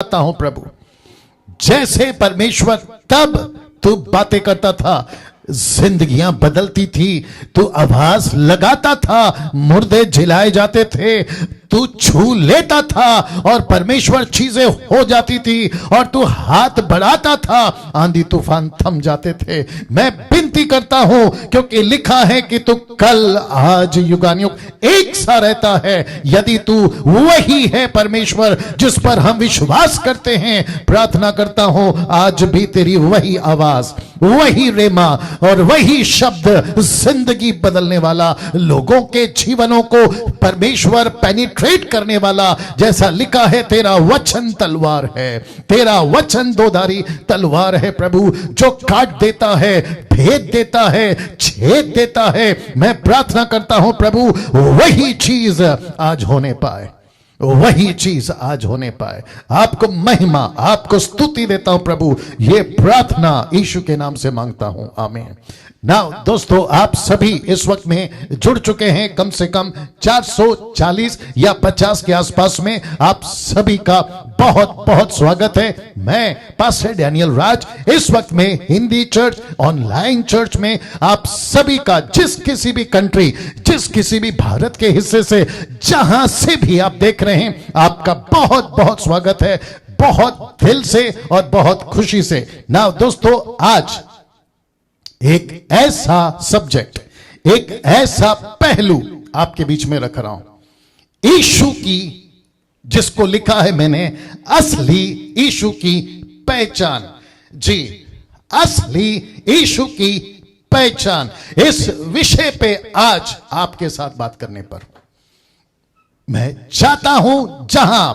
आता हूं प्रभु, जैसे परमेश्वर तब तू बातें करता था, जिंदगियां बदलती थी, तू आवाज लगाता था, मुर्दे जिलाए जाते थे, तू छू लेता था और परमेश्वर चीजें हो जाती थी, और तू हाथ बढ़ाता था, आंधी तूफान थम जाते थे। मैं विनती करता हूं, क्योंकि लिखा है कि तू कल आज युगानुयुग एक सा रहता है। यदि तू वही है परमेश्वर जिस पर हम विश्वास करते हैं, प्रार्थना करता हूं आज भी तेरी वही आवाज, वही रेमा और वही शब्द जिंदगी बदलने वाला, लोगों के जीवनों को परमेश्वर पेनिट्रेट करने वाला, जैसा लिखा है तेरा वचन तलवार है, तेरा वचन दोधारी तलवार है प्रभु, जो काट देता है, भेद देता है, छेद देता है। मैं प्रार्थना करता हूं प्रभु वही चीज आज होने पाए, वही चीज आज होने पाए। आपको महिमा, आपको स्तुति देता हूं प्रभु, ये प्रार्थना यीशु के नाम से मांगता हूं, आमीन। नाउ दोस्तों, आप सभी इस वक्त में जुड़ चुके हैं, कम से कम 440 या 50 के आसपास में। आप सभी का बहुत बहुत स्वागत है। मैं पास्टर डैनियल राज इस वक्त में हिंदी चर्च, ऑनलाइन चर्च में आप सभी का, जिस किसी भी कंट्री, जिस किसी भी भारत के हिस्से से, जहां से भी आप देख रहे हैं, आपका बहुत बहुत स्वागत है, बहुत दिल से और बहुत खुशी से। नाउ दोस्तों, आज एक ऐसा सब्जेक्ट, एक ऐसा पहलू आपके बीच में रख रहा हूं, यीशु की, जिसको लिखा है मैंने, असली यीशु की पहचान। जी, असली यीशु की पहचान। इस विषय पे आज आपके साथ बात करने पर मैं चाहता हूं, जहां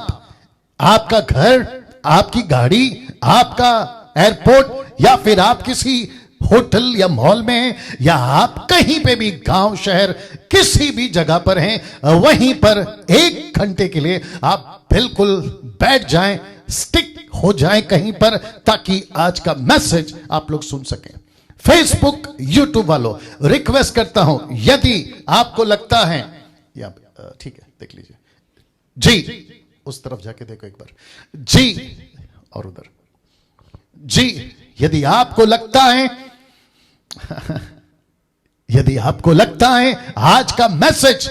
आपका घर, आपकी गाड़ी, आपका एयरपोर्ट, या फिर आप किसी होटल या मॉल में हैं, या आप कहीं पे भी, गांव शहर किसी भी जगह पर हैं, वहीं पर 1 घंटे के लिए आप बिल्कुल बैठ जाएं, स्टिक हो जाएं कहीं पर, ताकि आज का मैसेज आप लोग सुन सकें। फेसबुक, यूट्यूब वालों, रिक्वेस्ट करता हूं, यदि आपको लगता है, या ठीक है, देख लीजिए जी, उस तरफ जाके देखो एक बार जी, और उधर जी। यदि आपको लगता है यदि आपको लगता है आज का मैसेज,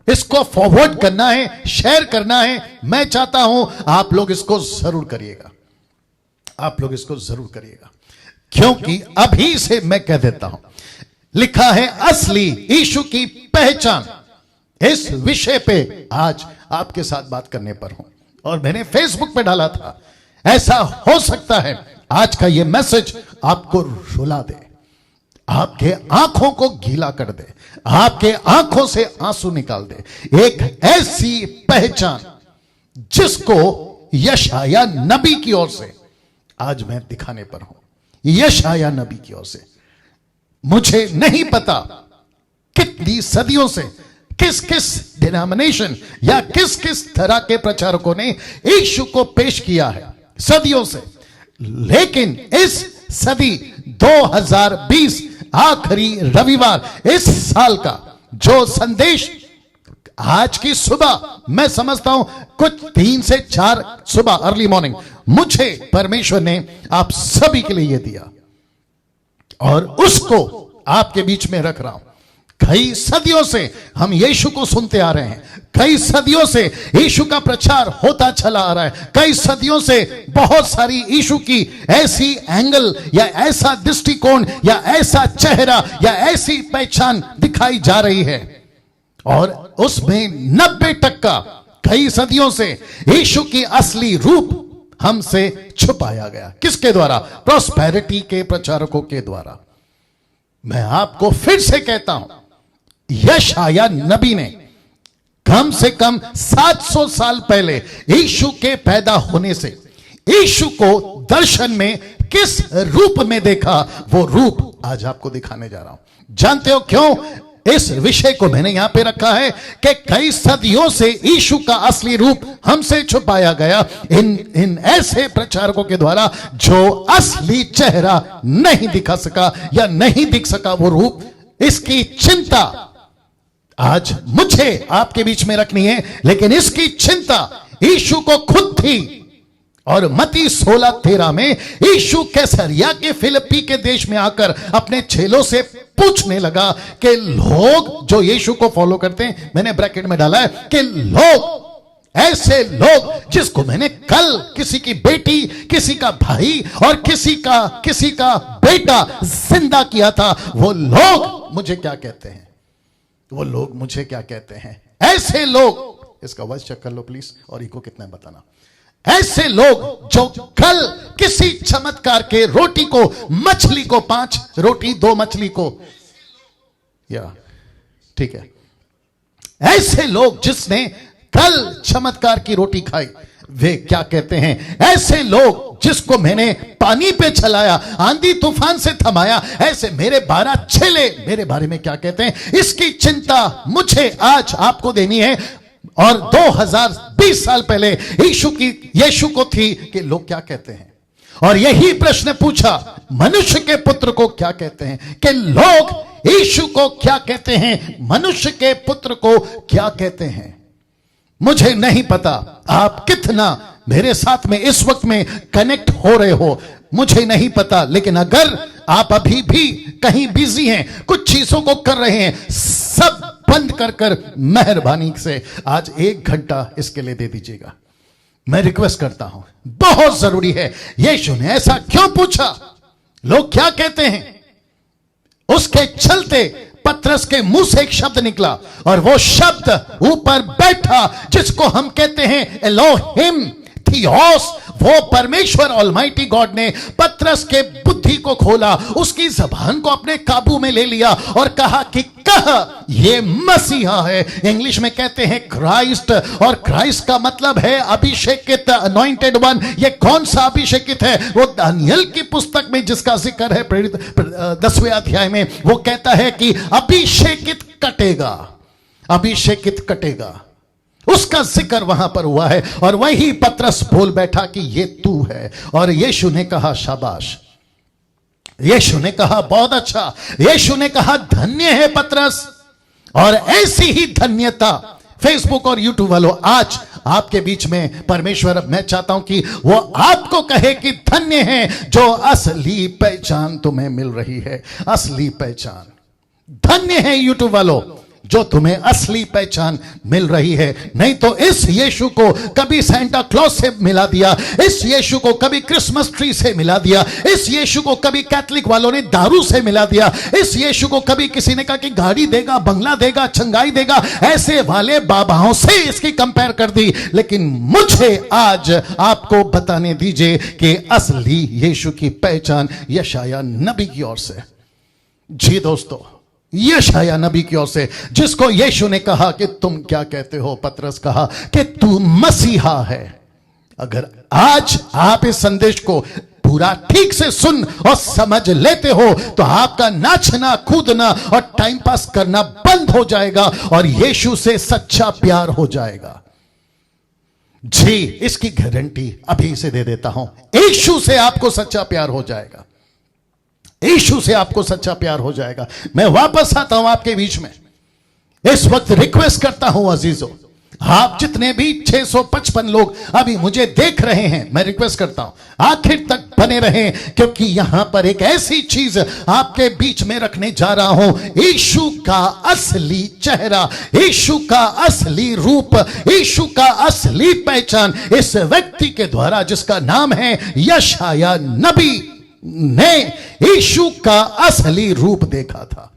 इसको फॉरवर्ड करना है, शेयर करना है, मैं चाहता हूं आप लोग इसको जरूर करिएगा, आप लोग इसको जरूर करिएगा, क्योंकि अभी से मैं कह देता हूं, लिखा है असली यीशु की पहचान। इस विषय पे आज आपके साथ बात करने पर हूं, और मैंने फेसबुक पे डाला था, ऐसा हो सकता है आज का यह मैसेज आपको रुला दे, आपके आंखों को गीला कर दे, आपके आंखों से आंसू निकाल दे। एक ऐसी पहचान जिसको यशाया नबी की ओर से आज मैं दिखाने पर हूं, यशाया नबी की ओर से। मुझे नहीं पता कितनी सदियों से किस किस डिनोमिनेशन या किस किस तरह के प्रचारकों ने यीशु को पेश किया है सदियों से, लेकिन इस सदी 2020 आखिरी रविवार इस साल का जो संदेश आज की सुबह, मैं समझता हूं कुछ 3 से 4 सुबह, अर्ली मॉर्निंग, मुझे परमेश्वर ने आप सभी के लिए यह दिया, और उसको आपके बीच में रख रहा हूं। कई सदियों से हम यीशु को सुनते आ रहे हैं, कई सदियों से यीशु का प्रचार होता चला आ रहा है, कई सदियों से बहुत सारी यीशु की ऐसी एंगल या ऐसा दृष्टिकोण या ऐसा चेहरा या ऐसी पहचान दिखाई जा रही है, और उसमें 90% कई सदियों से यीशु की असली रूप हमसे छुपाया गया। किसके द्वारा? प्रॉस्पेरिटी के प्रचारकों के द्वारा। मैं आपको फिर से कहता हूं, यशाया नबी ने कम से कम 700 साल पहले यीशु के पैदा होने से यीशु को दर्शन में किस रूप में देखा, वो रूप आज आपको दिखाने जा रहा हूं। जानते हो क्यों इस विषय को मैंने यहां पे रखा है? कि कई सदियों से यीशु का असली रूप हमसे छुपाया गया इन ऐसे प्रचारकों के द्वारा, जो असली चेहरा नहीं दिखा सका या नहीं दिख सका वो रूप। इसकी चिंता आज मुझे आपके बीच में रखनी है, लेकिन इसकी चिंता यीशु को खुद थी। और मत्ती 16:13 में यीशु कैसरिया के फिलिप्पी के देश में आकर अपने चेलों से पूछने लगा कि लोग जो यीशु को फॉलो करते हैं, मैंने ब्रैकेट में डाला है कि लोग, ऐसे लोग जिसको मैंने कल किसी की बेटी, किसी का भाई और किसी का बेटा जिंदा किया था, वो लोग मुझे क्या कहते हैं? वो लोग मुझे क्या कहते हैं? ऐसे लोग, इसका वॉइस चेक कर लो प्लीज, और इको कितना है बताना। ऐसे लोग जो कल किसी चमत्कार के रोटी को, मछली को, 5 रोटी 2 मछली को, या ठीक है, ऐसे लोग जिसने कल चमत्कार की रोटी खाई, वे क्या कहते हैं? ऐसे लोग जिसको मैंने पानी पे चलाया, आंधी तूफान से थमाया, ऐसे मेरे 12 चेले मेरे बारे में क्या कहते हैं? इसकी चिंता मुझे आज आपको देनी है। और 2020 साल पहले यीशु को थी कि लोग क्या कहते हैं। और यही प्रश्न पूछा, मनुष्य के पुत्र को क्या कहते हैं? कि लोग यीशु को क्या कहते हैं? मनुष्य के पुत्र को क्या कहते हैं? मुझे नहीं पता आप कितना मेरे साथ में इस वक्त में कनेक्ट हो रहे हो, मुझे नहीं पता, लेकिन अगर आप अभी भी कहीं बिजी हैं, कुछ चीजों को कर रहे हैं, सब बंद कर मेहरबानी से आज 1 घंटा इसके लिए दे दीजिएगा। मैं रिक्वेस्ट करता हूं, बहुत जरूरी है। यीशु ने ऐसा क्यों पूछा? लोग क्या कहते हैं? उसके चलते पतरस के मुंह से एक शब्द निकला, और वो शब्द ऊपर बैठा जिसको हम कहते हैं एलोहिम थियोस, वो परमेश्वर ऑलमाइटी गॉड ने पतरस के बुद्धि को खोला, उसकी जबान को अपने काबू में ले लिया और कहा कि कह ये मसीहा है। इंग्लिश में कहते हैं क्राइस्ट, और क्राइस्ट का मतलब है अभिषेकित, अनॉइंटेड वन। ये कौन सा अभिषेकित है? वो दानियल की पुस्तक में जिसका जिक्र है 10वें अध्याय में, वो कहता है कि अभिषेकित कटेगा, अभिषेकित कटेगा, उसका जिक्र वहां पर हुआ है। और वही पतरस बोल बैठा कि ये तू है। और यीशु ने कहा शाबाश, यीशु ने कहा बहुत अच्छा, यीशु ने कहा धन्य है पतरस। और ऐसी ही धन्यता फेसबुक और यूट्यूब वालों, आज आपके बीच में परमेश्वर, मैं चाहता हूं कि वो आपको कहे कि धन्य है जो असली पहचान तुम्हें मिल रही है, असली पहचान। धन्य है यूट्यूब वालों जो तुम्हें असली पहचान मिल रही है। नहीं तो इस यीशु को कभी सेंटा क्लॉज से मिला दिया, इस यीशु को कभी क्रिसमस ट्री से मिला दिया, इस यीशु को कभी कैथलिक वालों ने दारू से मिला दिया, इस यीशु को कभी किसी ने कहा कि गाड़ी देगा, बंगला देगा, चंगाई देगा, ऐसे वाले बाबाओं से इसकी कंपेयर कर दी। लेकिन मुझे आज आपको बताने दीजिए कि असली यीशु की पहचान यशायाह नबी की ओर से। जी दोस्तों, यशायाह नबी की ओर से, जिसको यीशु ने कहा कि तुम क्या कहते हो? पतरस कहा कि तू मसीहा है। अगर आज आप इस संदेश को पूरा ठीक से सुन और समझ लेते हो तो आपका नाचना, कूदना और टाइम पास करना बंद हो जाएगा और यीशु से सच्चा प्यार हो जाएगा। जी, इसकी गारंटी अभी से दे देता हूं, यीशु से आपको सच्चा प्यार हो जाएगा, यीशु से आपको सच्चा प्यार हो जाएगा। मैं वापस आता हूं आपके बीच में, इस वक्त रिक्वेस्ट करता हूं अजीजों, आप जितने भी 655 लोग अभी मुझे देख रहे हैं, मैं रिक्वेस्ट करता हूं आखिर तक बने रहें, क्योंकि यहां पर एक ऐसी चीज आपके बीच में रखने जा रहा हूं। यीशु का असली चेहरा, यीशु का असली रूप, यीशु का असली पहचान इस व्यक्ति के द्वारा जिसका नाम है यशायाह नबी ने यीशु का असली रूप देखा था।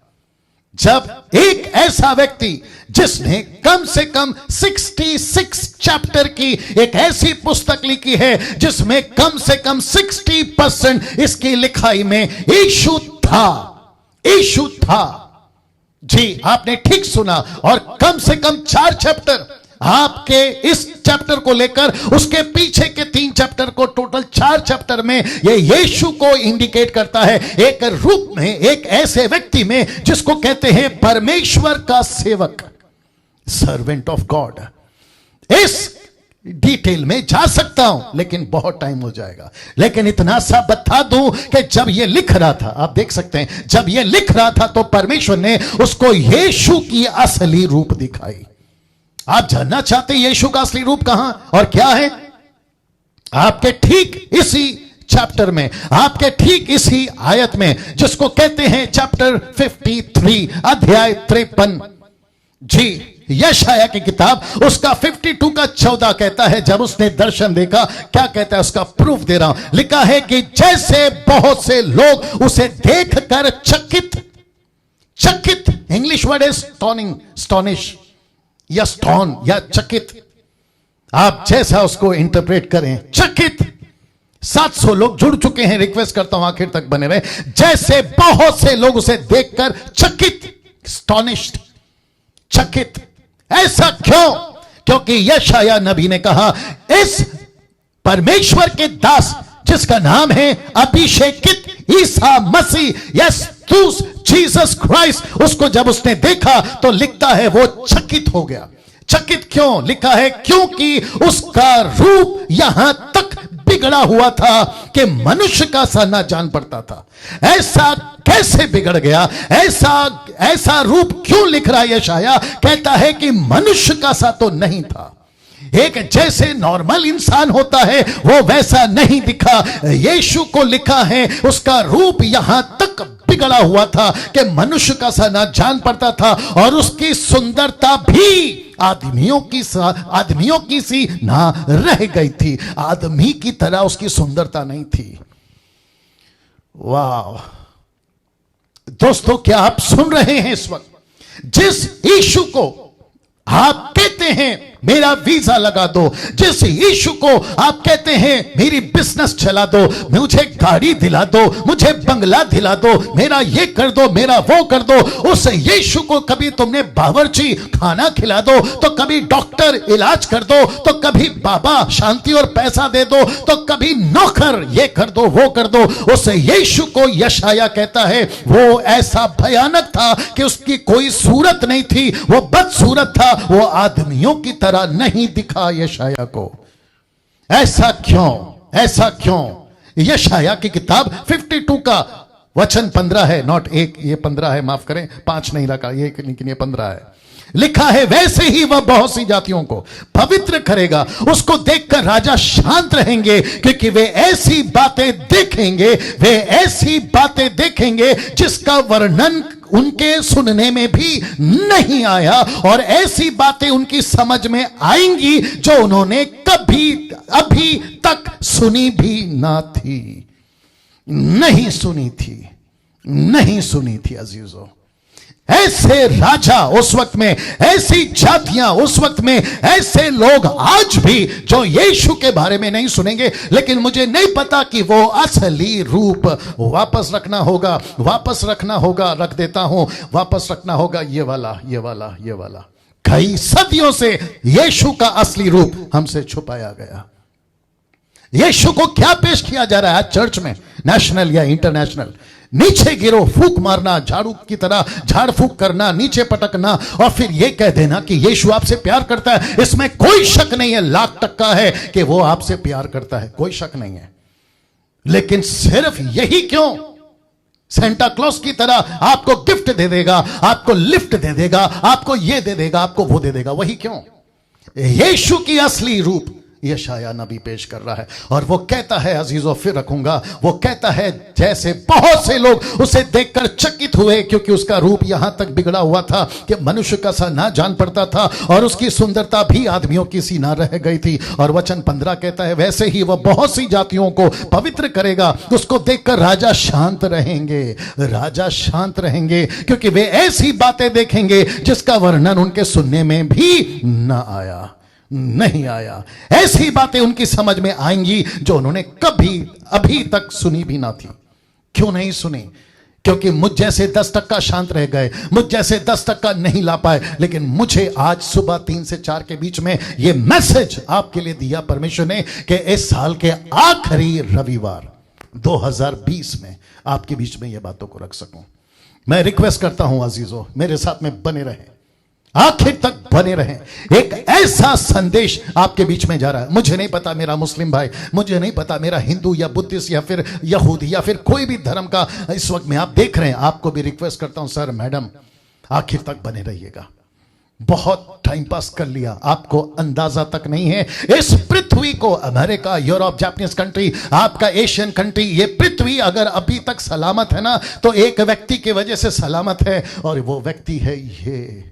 जब एक ऐसा व्यक्ति जिसने कम से कम 66 चैप्टर की एक ऐसी पुस्तक लिखी है जिसमें कम से कम 60% इसकी लिखाई में यीशु था, यीशु था। जी, आपने ठीक सुना। और कम से कम 4 चैप्टर आपके इस चैप्टर को लेकर उसके पीछे के 3 चैप्टर को, टोटल 4 चैप्टर में ये यीशु को इंडिकेट करता है एक रूप में, एक ऐसे व्यक्ति में जिसको कहते हैं परमेश्वर का सेवक, सर्वेंट ऑफ गॉड। इस डिटेल में जा सकता हूं लेकिन बहुत टाइम हो जाएगा, लेकिन इतना सा बता दूं कि जब ये लिख रहा था, आप देख सकते हैं, जब ये लिख रहा था तो परमेश्वर ने उसको यीशु की असली रूप दिखाई। आप जानना चाहते हैं यीशु का असली रूप कहां और क्या है? आपके ठीक इसी चैप्टर में, आपके ठीक इसी आयत में, जिसको कहते हैं चैप्टर 53 अध्याय 53, जी यशाया की किताब, उसका 52 का 14 कहता है, जब उसने दर्शन देखा, क्या कहता है, उसका प्रूफ दे रहा हूं। लिखा है कि जैसे बहुत से लोग उसे देखकर चकित, इंग्लिश वर्ड है स्टॉनिंग, स्टॉनिश या स्टॉन या चकित, आप जैसा उसको इंटरप्रेट करें, चकित। 700 लोग जुड़ चुके हैं, रिक्वेस्ट करता हूं आखिर तक बने रहे। जैसे बहुत से लोग उसे देखकर चकित, स्टॉनिश्ड, चकित। ऐसा क्यों? क्योंकि यशाया नबी ने कहा, इस परमेश्वर के दास जिसका नाम है अभिषेकित Isa Masih, yes Jesus Christ, उसको जब उसने देखा तो लिखता है वो चकित हो गया। चकित क्यों? लिखा है क्योंकि उसका रूप यहां तक बिगड़ा हुआ था कि मनुष्य का सा ना जान पड़ता था। ऐसा कैसे बिगड़ गया? ऐसा रूप क्यों लिख रहा है यशाया? कहता है कि मनुष्य का सा तो नहीं था, एक जैसे नॉर्मल इंसान होता है वो वैसा नहीं दिखा। यीशु को लिखा है उसका रूप यहां तक बिगड़ा हुआ था कि मनुष्य का सा ना जान पड़ता था, और उसकी सुंदरता भी आदमियों की सी ना रह गई थी। आदमी की तरह उसकी सुंदरता नहीं थी। वाह दोस्तों, क्या आप सुन रहे हैं इस वक्त? जिस यीशु को आप कहते हैं मेरा वीजा लगा दो, जिस यीशु को आप कहते हैं मेरी बिजनेस चला दो, मुझे गाड़ी दिला दो, मुझे बंगला दिला दो, मेरा ये कर दो, मेरा वो कर दो, उस यीशु को कभी तुमने बावर्ची खाना खिला दो, तो कभी डॉक्टर इलाज कर दो, तो कभी बाबा शांति और पैसा दे दो, तो कभी नौकर ये कर दो वो कर दो। उस यीशु को यशाया कहता है वो ऐसा भयानक था कि उसकी कोई सूरत नहीं थी, वो बदसूरत था, वो आदमियों की तरह नहीं दिखा यशाया को। ऐसा क्यों? ऐसा क्यों? यशाया की किताब 52 का वचन 15 है, नॉट 1, ये 15 है, माफ करें 5 नहीं रखा ये, लेकिन ये 15 है। लिखा है वैसे ही वह बहुत सी जातियों को पवित्र करेगा, उसको देखकर राजा शांत रहेंगे, क्योंकि वे ऐसी बातें देखेंगे, वे ऐसी बातें देखेंगे जिसका वर्णन उनके सुनने में भी नहीं आया, और ऐसी बातें उनकी समझ में आएंगी जो उन्होंने कभी अभी तक सुनी भी ना थी, नहीं सुनी थी अजीजों। ऐसे राजा उस वक्त में, ऐसी जातियां उस वक्त में, ऐसे लोग आज भी जो यीशु के बारे में नहीं सुनेंगे। लेकिन मुझे नहीं पता कि वो असली रूप वापस रखना होगा, रख देता हूं, वापस रखना होगा ये वाला। कई सदियों से यीशु का असली रूप हमसे छुपाया गया। यीशु को क्या पेश किया जा रहा है आज चर्च में, नेशनल या इंटरनेशनल? नीचे गिरो, फूक मारना, झाड़ू की तरह झाड़ फूक करना, नीचे पटकना, और फिर यह कह देना कि यीशु आपसे प्यार करता है। इसमें कोई शक नहीं है, 1,00,000% है कि वो आपसे प्यार करता है, कोई शक नहीं है। लेकिन सिर्फ यही क्यों? सेंटा क्लॉज की तरह आपको गिफ्ट दे देगा, आपको लिफ्ट दे देगा, आपको ये दे देगा, आपको वो दे देगा, वही क्यों? यीशु की असली रूप यशाया नबी पेश कर रहा है, और वो कहता है, अजीजों फिर रखूंगा, वो कहता है जैसे बहुत से लोग उसे देखकर चकित हुए, क्योंकि उसका रूप यहां तक बिगड़ा हुआ था कि मनुष्य का सा ना जान पड़ता था, और उसकी सुंदरता भी आदमियों की सी ना रह गई थी। और वचन 15 कहता है वैसे ही वह बहुत सी जातियों को पवित्र करेगा, उसको देखकर राजा शांत रहेंगे, क्योंकि वे ऐसी बातें देखेंगे जिसका वर्णन उनके सुनने में भी नहीं आया। ऐसी बातें उनकी समझ में आएंगी जो उन्होंने कभी अभी तक सुनी भी ना थी। क्यों नहीं सुनी? क्योंकि मुझ जैसे 10% शांत रह गए, मुझ जैसे 10% नहीं ला पाए। लेकिन मुझे आज सुबह 3 से 4 के बीच में यह मैसेज आपके लिए दिया परमेश्वर ने कि इस साल के आखिरी रविवार 2020 में आपके बीच में यह बातों को रख सकूं। मैं रिक्वेस्ट करता हूं अजीजों, मेरे साथ में बने रहें, आखिर तक बने रहें। एक ऐसा संदेश आपके बीच में जा रहा है। मुझे नहीं पता मेरा मुस्लिम भाई, मुझे नहीं पता मेरा हिंदू या बुद्धिस्ट या फिर यहूदी या फिर कोई भी धर्म का इस वक्त में आप देख रहे हैं, आपको भी रिक्वेस्ट करता हूं सर मैडम आखिर तक बने रहिएगा। बहुत टाइम पास कर लिया, आपको अंदाजा तक नहीं है। इस पृथ्वी को, अमेरिका, यूरोप, जापानीज कंट्री, आपका एशियन कंट्री, ये पृथ्वी अगर अभी तक सलामत है ना, तो एक व्यक्ति की वजह से सलामत है, और वो व्यक्ति है ये,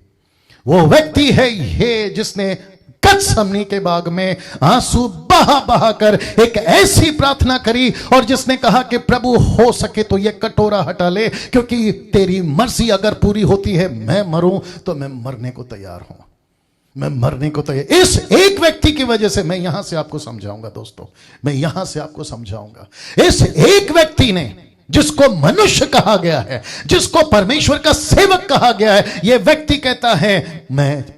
वो व्यक्ति है ये जिसने गत्समनी के बाग में आंसू बहा बहा कर एक ऐसी प्रार्थना करी, और जिसने कहा कि प्रभु हो सके तो ये कटोरा हटा ले, क्योंकि तेरी मर्जी अगर पूरी होती है मैं मरूं तो मैं मरने को तैयार हूं, मैं मरने को तैयार। इस एक व्यक्ति की वजह से मैं यहां से आपको समझाऊंगा दोस्तों, मैं यहां से आपको समझाऊंगा। इस एक व्यक्ति ने, जिसको मनुष्य कहा गया है, जिसको परमेश्वर का सेवक कहा गया है, यह व्यक्ति कहता है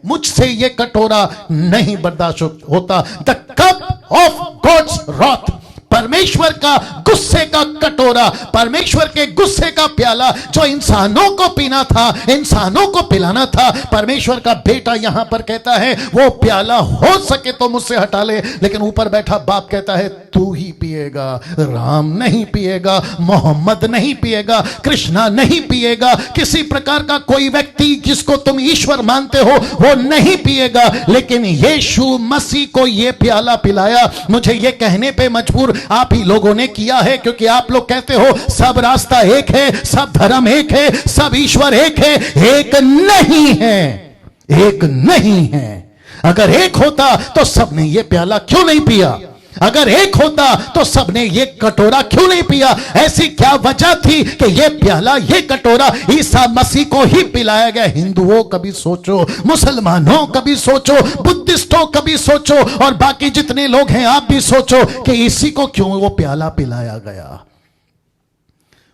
मुझसे यह कटोरा नहीं बर्दाश्त होता। द कप ऑफ गॉड्स रॉथ, परमेश्वर का गुस्से का कटोरा, परमेश्वर के गुस्से का प्याला जो इंसानों को पीना था, इंसानों को पिलाना था, परमेश्वर का बेटा यहां पर कहता है वो प्याला हो सके तो मुझसे हटा ले। लेकिन ऊपर बैठा बाप कहता है तू ही पिएगा, राम नहीं पिएगा, मोहम्मद नहीं पिएगा, कृष्णा नहीं पिएगा, किसी प्रकार का कोई व्यक्ति जिसको तुम ईश्वर मानते हो वो नहीं पिएगा। लेकिन यीशु मसीह को यह प्याला पिलाया। मुझे यह कहने पे मजबूर आप ही लोगों ने किया है, क्योंकि आप लोग कहते हो सब रास्ता एक है, सब धर्म एक है, सब ईश्वर एक है। एक नहीं है, एक नहीं है। अगर एक होता तो सबने ये प्याला क्यों नहीं पिया? अगर एक होता तो सबने ये कटोरा क्यों नहीं पिया? ऐसी क्या वजह थी कि ये प्याला, ये कटोरा ईसा मसीह को ही पिलाया गया? हिंदुओं कभी सोचो, मुसलमानों कभी सोचो, बुद्धिस्टों कभी सोचो, और बाकी जितने लोग हैं आप भी सोचो कि इसी को क्यों वो प्याला पिलाया गया।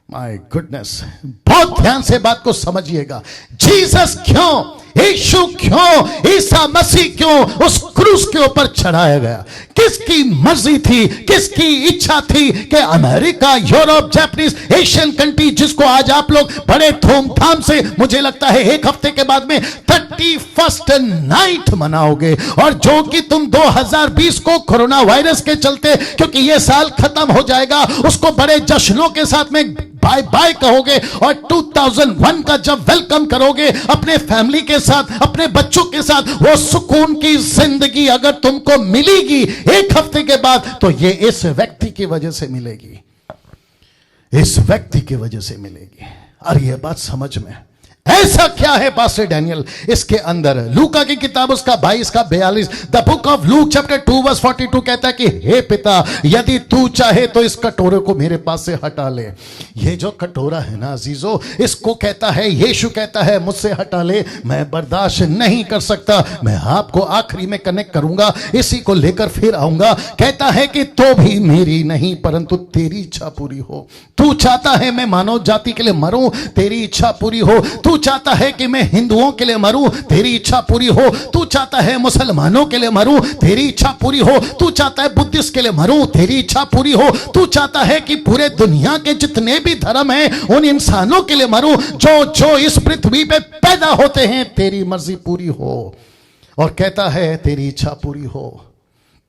माय गुडनेस, बहुत ध्यान से बात को समझिएगा। जीसस क्यों, यीशु क्यों, ईसा मसीह क्यों उस क्रूस के ऊपर चढ़ाया गया? किसकी मर्जी थी, किसकी इच्छा थी कि America, Europe, Japanese, Asian country, जिसको आज आप लोग बड़े धूमधाम से, मुझे लगता है एक हफ्ते के बाद में 31st नाइट मनाओगे, और जो कि तुम 2020 को कोरोना वायरस के चलते, क्योंकि यह साल खत्म हो जाएगा, उसको बड़े जश्नों के साथ में बाय बाय कहोगे, और 2001 का जब वेलकम करोगे अपने फैमिली के साथ, अपने बच्चों के साथ, वो सुकून की जिंदगी अगर तुमको मिलेगी एक हफ्ते के बाद, तो ये इस व्यक्ति की वजह से मिलेगी, इस व्यक्ति की वजह से मिलेगी। और ये बात समझ में, ऐसा क्या है पास्टर डैनियल इसके अंदर? लूका की किताब उसका 22 का 42, the book of Luke chapter 2 verse 42 कहता है कि हे पिता, यदि तू चाहे तो इस कटोरे को मेरे पास से हटा ले। ये जो कटोरा है ना अजीजों, इसको कहता है, यीशु कहता है मुझसे हटा ले, मैं बर्दाश्त नहीं कर सकता। मैं आपको आखिरी में कनेक्ट करूंगा, इसी को लेकर फिर आऊंगा। कहता है कि तो भी मेरी नहीं परंतु तेरी इच्छा पूरी हो। तू चाहता है मैं मानव जाति के लिए मरूं, तेरी इच्छा पूरी हो। तू चाहता है कि मैं हिंदुओं के लिए मरूं, तेरी इच्छा पूरी हो। तू चाहता है मुसलमानों के लिए मरूं, तेरी इच्छा पूरी हो। तू चाहता है बुद्धिस्ट के लिए मरूं, तेरी इच्छा पूरी हो। तू चाहता है कि पूरे दुनिया के जितने भी धर्म हैं उन इंसानों के लिए मरूं जो जो इस पृथ्वी पे पैदा होते हैं, तेरी मर्जी पूरी हो। और कहता है तेरी इच्छा पूरी हो,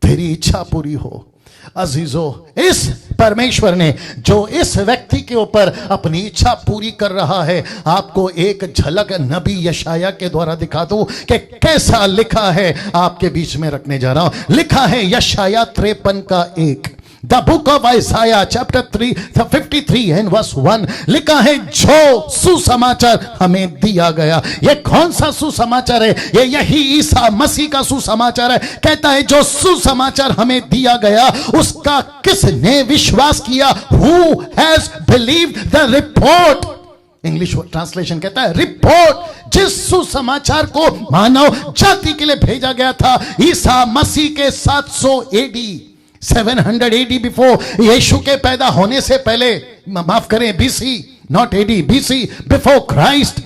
तेरी इच्छा पूरी हो। अजीजों, इस परमेश्वर ने जो इस व्यक्ति के ऊपर अपनी इच्छा पूरी कर रहा है, आपको एक झलक नबी यशाया के द्वारा दिखा दूं कि कैसा लिखा है, आपके बीच में रखने जा रहा हूं। लिखा है यशाया 53 का 1, the book of Isaiah chapter 53 and verse 1, लिखा है जो सुसमाचार हमें दिया गया। ये कौन सा सुसमाचार है? ये यही ईसा मसीह का सुसमाचार है। कहता है जो सुसमाचार हमें दिया गया उसका किसने विश्वास किया? Who has believed the report? English translation कहता है रिपोर्ट। जिस सुसमाचार को मानव जाति के लिए भेजा गया था ईसा मसीह के 700 AD 700 AD बिफोर, यीशु के पैदा होने से पहले, माफ करें BC, not AD, BC, before Christ,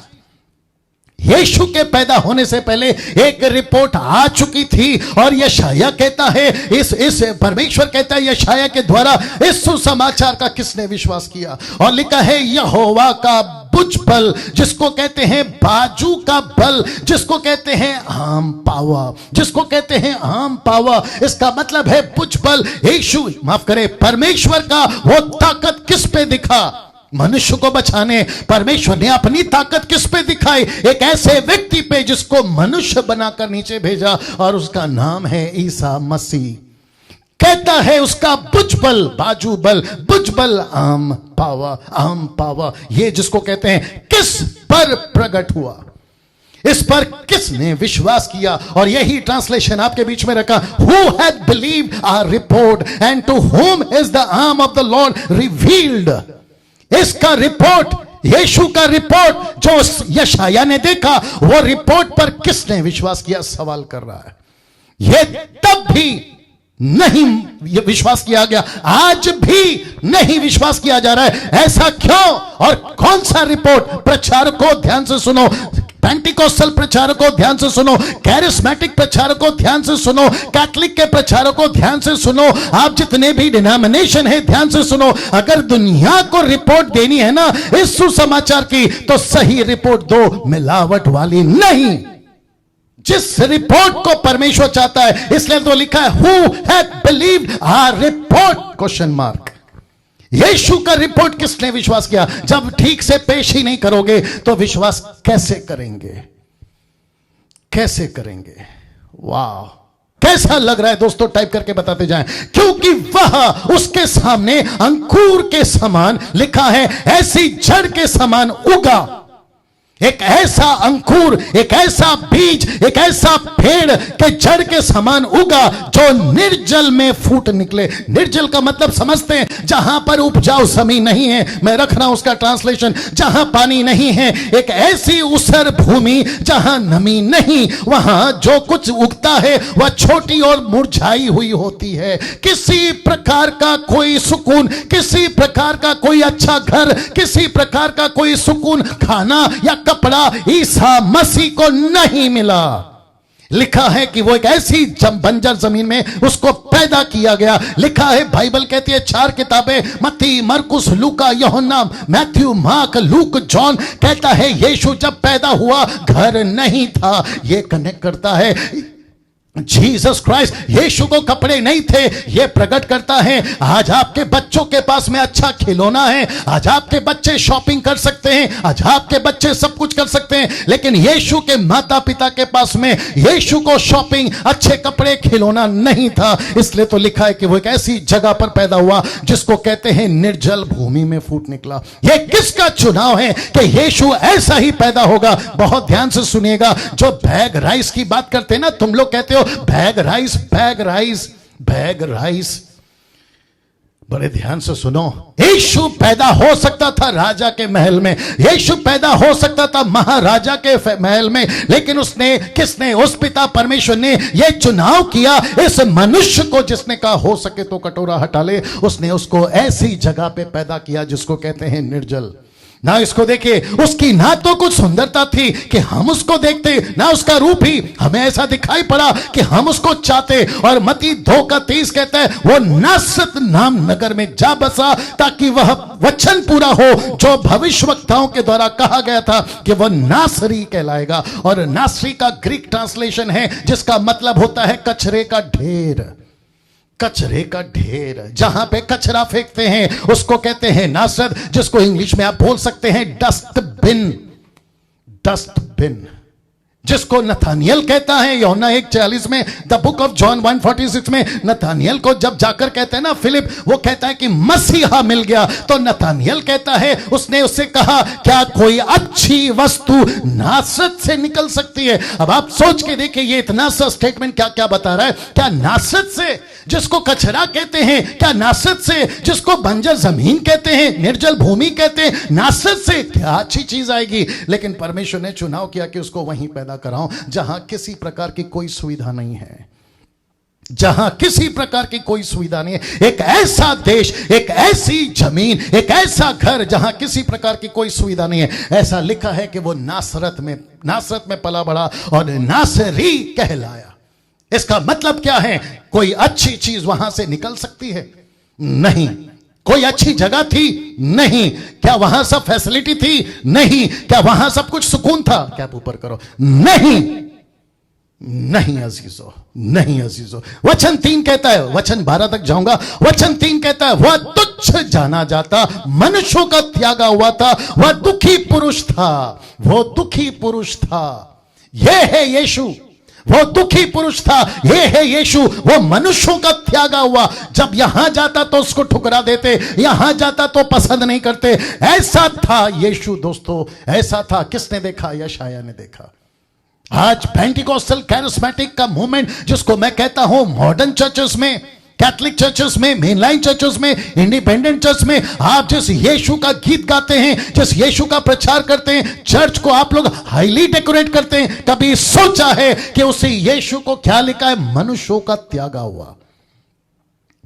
यीशु के पैदा होने से पहले एक रिपोर्ट आ चुकी थी। और यशाया कहता है, इस परमेश्वर कहता है यशाया के द्वारा, इस सुसमाचार का किसने विश्वास किया? और लिखा है यहोवा का भुज बल, जिसको कहते हैं बाजू का बल, जिसको कहते हैं आर्म पावर, जिसको कहते हैं आर्म पावर, इसका मतलब है भुज बल। यीशु, माफ करें, परमेश्वर का वो ताकत किस पे दिखा? मनुष्य को बचाने परमेश्वर ने अपनी ताकत किस पे दिखाई? एक ऐसे व्यक्ति पे जिसको मनुष्य बनाकर नीचे भेजा, और उसका नाम है ईसा मसीह। कहता है उसका भुजबल, बाजूबल, भुजबल आर्म पावर, ये जिसको कहते हैं किस पर प्रकट हुआ, इस पर किसने विश्वास किया? और यही ट्रांसलेशन आपके बीच में रखा, who had believed our report and to whom is the arm of the Lord revealed. इसका रिपोर्ट, यीशु का रिपोर्ट जो यशाया ने देखा, वो रिपोर्ट पर किसने विश्वास किया? सवाल कर रहा है। यह तब भी नहीं विश्वास किया गया, आज भी नहीं विश्वास किया जा रहा है। ऐसा क्यों? और कौन सा रिपोर्ट? प्रचारकों ध्यान से सुनो, पेंटिकोस्टल प्रचारकों ध्यान से सुनो, कैरिस्मेटिक प्रचारकों ध्यान से सुनो, कैथलिक के प्रचारकों ध्यान से सुनो, आप जितने भी डिनोमिनेशन है ध्यान से सुनो। अगर दुनिया को रिपोर्ट देनी है ना इस सुसमाचार की, तो सही रिपोर्ट दो, मिलावट वाली नहीं। जिस रिपोर्ट को परमेश्वर चाहता है, इसलिए तो लिखा है who had believed our report question mark. यीशु का रिपोर्ट किसने विश्वास किया? जब ठीक से पेश ही नहीं करोगे तो विश्वास कैसे करेंगे? कैसे करेंगे? वाह, कैसा लग रहा है दोस्तों? टाइप करके बताते जाएं। क्योंकि वह उसके सामने अंकुर के समान, लिखा है ऐसी जड़ के समान उगा। एक ऐसा अंकुर, एक ऐसा बीज, एक ऐसा पेड़ के जड़ के समान उगा जो निर्जल में फूट निकले। निर्जल का मतलब समझते हैं, जहां पर उपजाऊ जमीन नहीं है। मैं रख रहा हूं उसका ट्रांसलेशन, जहां पानी नहीं है, एक ऐसी ऊसर भूमि जहां नमी नहीं, वहां जो कुछ उगता है वह छोटी और मुरझाई हुई होती है। किसी प्रकार का कोई सुकून, किसी प्रकार का कोई अच्छा घर, किसी प्रकार का कोई सुकून खाना या कपड़ा ईसा मसीह को नहीं मिला। लिखा है कि वो एक ऐसी बंजर जमीन में उसको पैदा किया गया। लिखा है, बाइबल कहती है 4 किताबें, मत्ती, मरकुस, लूका, यूहन्ना, मैथ्यू, मार्क, लूक, जॉन, कहता है यीशु जब पैदा हुआ घर नहीं था। ये कनेक्ट करता है जीसस क्राइस्ट, यीशु को कपड़े नहीं थे। यह प्रकट करता है आज आपके बच्चों के पास में अच्छा खिलौना है, आज आपके बच्चे शॉपिंग कर सकते हैं, आज आपके बच्चे सब कुछ कर सकते हैं, लेकिन यीशु के माता पिता के पास में यीशु को शॉपिंग, अच्छे कपड़े, खिलौना नहीं था। इसलिए तो लिखा है कि वो एक ऐसी जगह पर पैदा हुआ जिसको कहते हैं निर्जल भूमि में फूट निकला। यह किसका चुनाव है कि यीशु ऐसा ही पैदा होगा? बहुत ध्यान से सुनिएगा। जो बैग राइस की बात करते हैं ना, तुम लोग कहते हो bag rice, bag rice, bag rice, बड़े ध्यान से सुनो। यीशु पैदा हो सकता था राजा के महल में, यीशु पैदा हो सकता था महाराजा के महल में, लेकिन उसने, किसने? उस पिता परमेश्वर ने यह चुनाव किया, इस मनुष्य को जिसने कहा हो सके तो कटोरा हटा ले, उसने उसको ऐसी जगह पे पैदा किया जिसको कहते हैं निर्जल। ना इसको देखिए, उसकी ना तो कुछ सुंदरता थी कि हम उसको देखते, ना उसका रूप ही हमें ऐसा दिखाई पड़ा कि हम उसको चाहते। और मत्ती 2:30 कहता है वो नासरत नाम नगर में जा बसा ताकि वह वचन पूरा हो जो भविष्यवक्ताओं के द्वारा कहा गया था कि वह नासरी कहलाएगा। और नासरी का ग्रीक ट्रांसलेशन है जिसका मतलब होता है कचरे का ढेर। कचरे का ढेर, जहां पे कचरा फेंकते हैं उसको कहते हैं नासरत, जिसको इंग्लिश में आप बोल सकते हैं डस्टबिन। डस्टबिन जिसको नथानियल कहता है यूहन्ना 1:40 में, द बुक ऑफ जॉन 1:46 में नथानियल को जब जाकर कहते हैं ना फिलिप, वो कहता है कि मसीहा मिल गया, तो नथानियल कहता है, उसने उससे कहा क्या कोई अच्छी वस्तु नासरत से निकल सकती है? अब आप सोच के देखिए ये इतना सा स्टेटमेंट क्या क्या बता रहा है। क्या नासरत से जिसको कचरा कहते हैं, क्या नासरत से जिसको बंजर जमीन कहते हैं, निर्जल भूमि कहते हैं, नासरत से क्या अच्छी चीज आएगी? लेकिन परमेश्वर ने चुनाव किया कि उसको वहीं पैदा कराऊं जहां किसी प्रकार की कोई सुविधा नहीं है, जहां किसी प्रकार की कोई सुविधा नहीं है। एक ऐसा देश, एक ऐसी जमीन, एक ऐसा घर जहां किसी प्रकार की कोई सुविधा नहीं है। ऐसा लिखा है कि वो नासरत में पला बड़ा और नासरी कहलाया। इसका मतलब क्या है? कोई अच्छी चीज वहां से निकल सकती है? नहीं। कोई अच्छी जगह थी? नहीं। क्या वहां सब फैसिलिटी थी? नहीं। क्या वहां सब कुछ सुकून था? क्या आप ऊपर करो? नहीं, नहीं अजीजों, नहीं अजीजों। वचन 3 कहता है, वचन 12 तक जाऊंगा। वचन 3 कहता है वह तुच्छ तुच्छ जाना जाता, मनुष्यों का त्यागा हुआ था, वह दुखी पुरुष था, वो दुखी पुरुष था। यह है यीशु, वो दुखी पुरुष था। ये है यीशु, वो मनुष्यों का त्यागा हुआ। जब यहां जाता तो उसको ठुकरा देते, यहां जाता तो पसंद नहीं करते। ऐसा था यीशु दोस्तों, ऐसा था। किसने देखा? यशायाह ने देखा। आज पेंटिकोस्टल कैरिस्मेटिक का मूवमेंट, जिसको मैं कहता हूं मॉडर्न चर्चेस में, कैथलिक चर्चेस में, मेनलाइन चर्चेस में, इंडिपेंडेंट चर्च में, आप जिस यीशु का गीत गाते हैं, जिस यीशु का प्रचार करते हैं, चर्च को आप लोग हाईली डेकोरेट करते हैं, कभी सोचा है कि उसी यीशु को क्या लिखा है? मनुष्यों का त्यागा हुआ।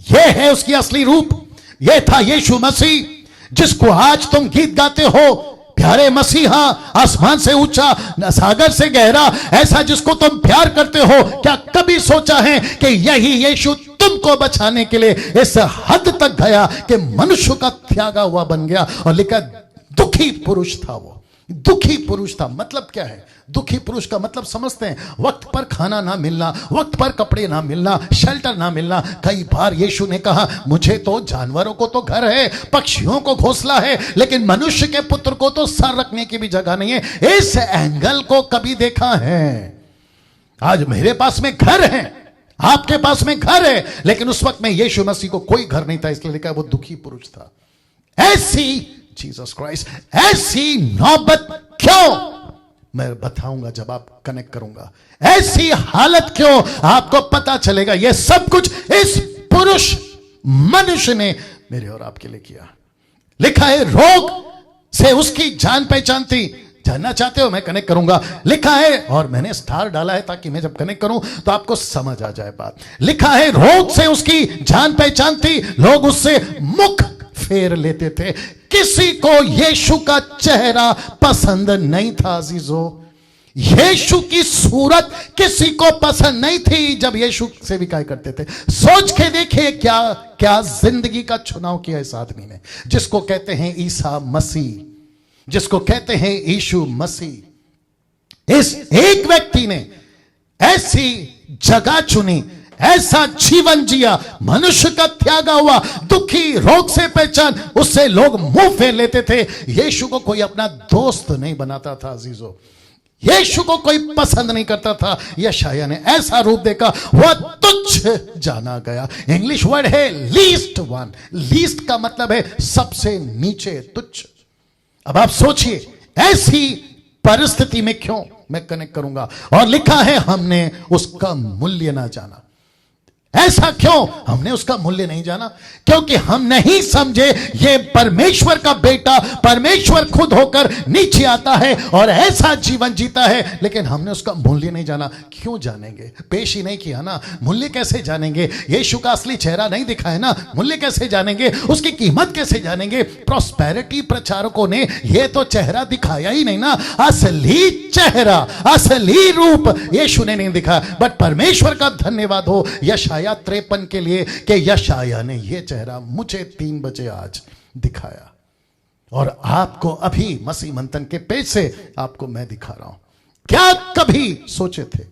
यह है उसकी असली रूप। यह था यीशु मसीह, जिसको आज तुम गीत गाते हो, प्यारे मसीहा, आसमान से ऊंचा, सागर से गहरा, ऐसा जिसको तुम प्यार करते हो। क्या कभी सोचा है कि यही यीशु तुमको बचाने के लिए इस हद तक गया कि मनुष्य का त्यागा हुआ बन गया? और लिखा दुखी पुरुष था वो, दुखी पुरुष था। मतलब क्या है दुखी पुरुष का? मतलब समझते हैं, वक्त पर खाना ना मिलना, वक्त पर कपड़े ना मिलना, शेल्टर ना मिलना। कई बार यीशु ने कहा, मुझे तो जानवरों को तो घर है, पक्षियों को घोंसला है, लेकिन मनुष्य के पुत्र को तो सर रखने की भी जगह नहीं है। इस एंगल को कभी देखा है? आज मेरे पास में घर है, आपके पास में घर है, लेकिन उस वक्त में यीशु मसीह को कोई घर नहीं था, इसलिए लिखा है वो दुखी पुरुष था। ऐसी जीसस क्राइस्ट, ऐसी नौबत क्यों? मैं बताऊंगा जब आप कनेक्ट करूंगा। ऐसी हालत क्यों? आपको पता चलेगा। यह सब कुछ इस पुरुष मनुष्य ने मेरे और आपके लिए किया। लिखा है रोग से उसकी जान पहचान थी। जानना चाहते हो? मैं कनेक्ट करूंगा। लिखा है, और मैंने स्टार डाला है ताकि मैं जब कनेक्ट करूं तो आपको समझ आ जाए बात। लिखा है रोग से उसकी जान पहचान थी, लोग उससे मुख फेर लेते थे। किसी को यीशु का चेहरा पसंद नहीं था अजीजों। यीशु की सूरत किसी को पसंद नहीं थी जब यीशु से विकाय करते थे। सोच के देखिए क्या क्या जिंदगी का चुनाव किया इस आदमी ने, जिसको कहते हैं ईसा मसीह, जिसको कहते हैं यीशु मसीह। इस एक व्यक्ति ने ऐसी जगह चुनी, ऐसा जीवन जिया, मनुष्य का त्यागा हुआ, दुखी, रोग से पहचान, उससे लोग मुंह फेर लेते थे। यीशु को कोई अपना दोस्त नहीं बनाता था अजीजों, यीशु को कोई पसंद नहीं करता था। यशायाह ने ऐसा रूप देखा, वह तुच्छ जाना गया। इंग्लिश वर्ड है लीस्ट वन। लीस्ट का मतलब है सबसे नीचे, तुच्छ। अब आप सोचिए ऐसी परिस्थिति में क्यों? मैं कनेक्ट करूंगा। और लिखा है हमने उसका मूल्य ना जाना। ऐसा क्यों? हमने उसका मूल्य नहीं जाना क्योंकि हम नहीं समझे ये परमेश्वर का बेटा, परमेश्वर खुद होकर नीचे आता है और ऐसा जीवन जीता है, लेकिन हमने उसका मूल्य नहीं जाना। क्यों जानेंगे? पेश ही नहीं किया ना, मूल्य कैसे जानेंगे? यीशु का असली चेहरा नहीं दिखा है ना, मूल्य कैसे जानेंगे? उसकी कीमत कैसे जानेंगे? प्रॉस्पेरिटी प्रचारकों ने ये तो चेहरा दिखाया ही नहीं ना, असली चेहरा, असली रूप यीशु ने नहीं दिखा। बट परमेश्वर का धन्यवाद हो यशायाह 53 के लिए कि यशायाह ने यह चेहरा मुझे 3 बजे आज दिखाया, और आपको अभी मसीह मंथन के पेज से आपको मैं दिखा रहा हूं। क्या कभी सोचे थे,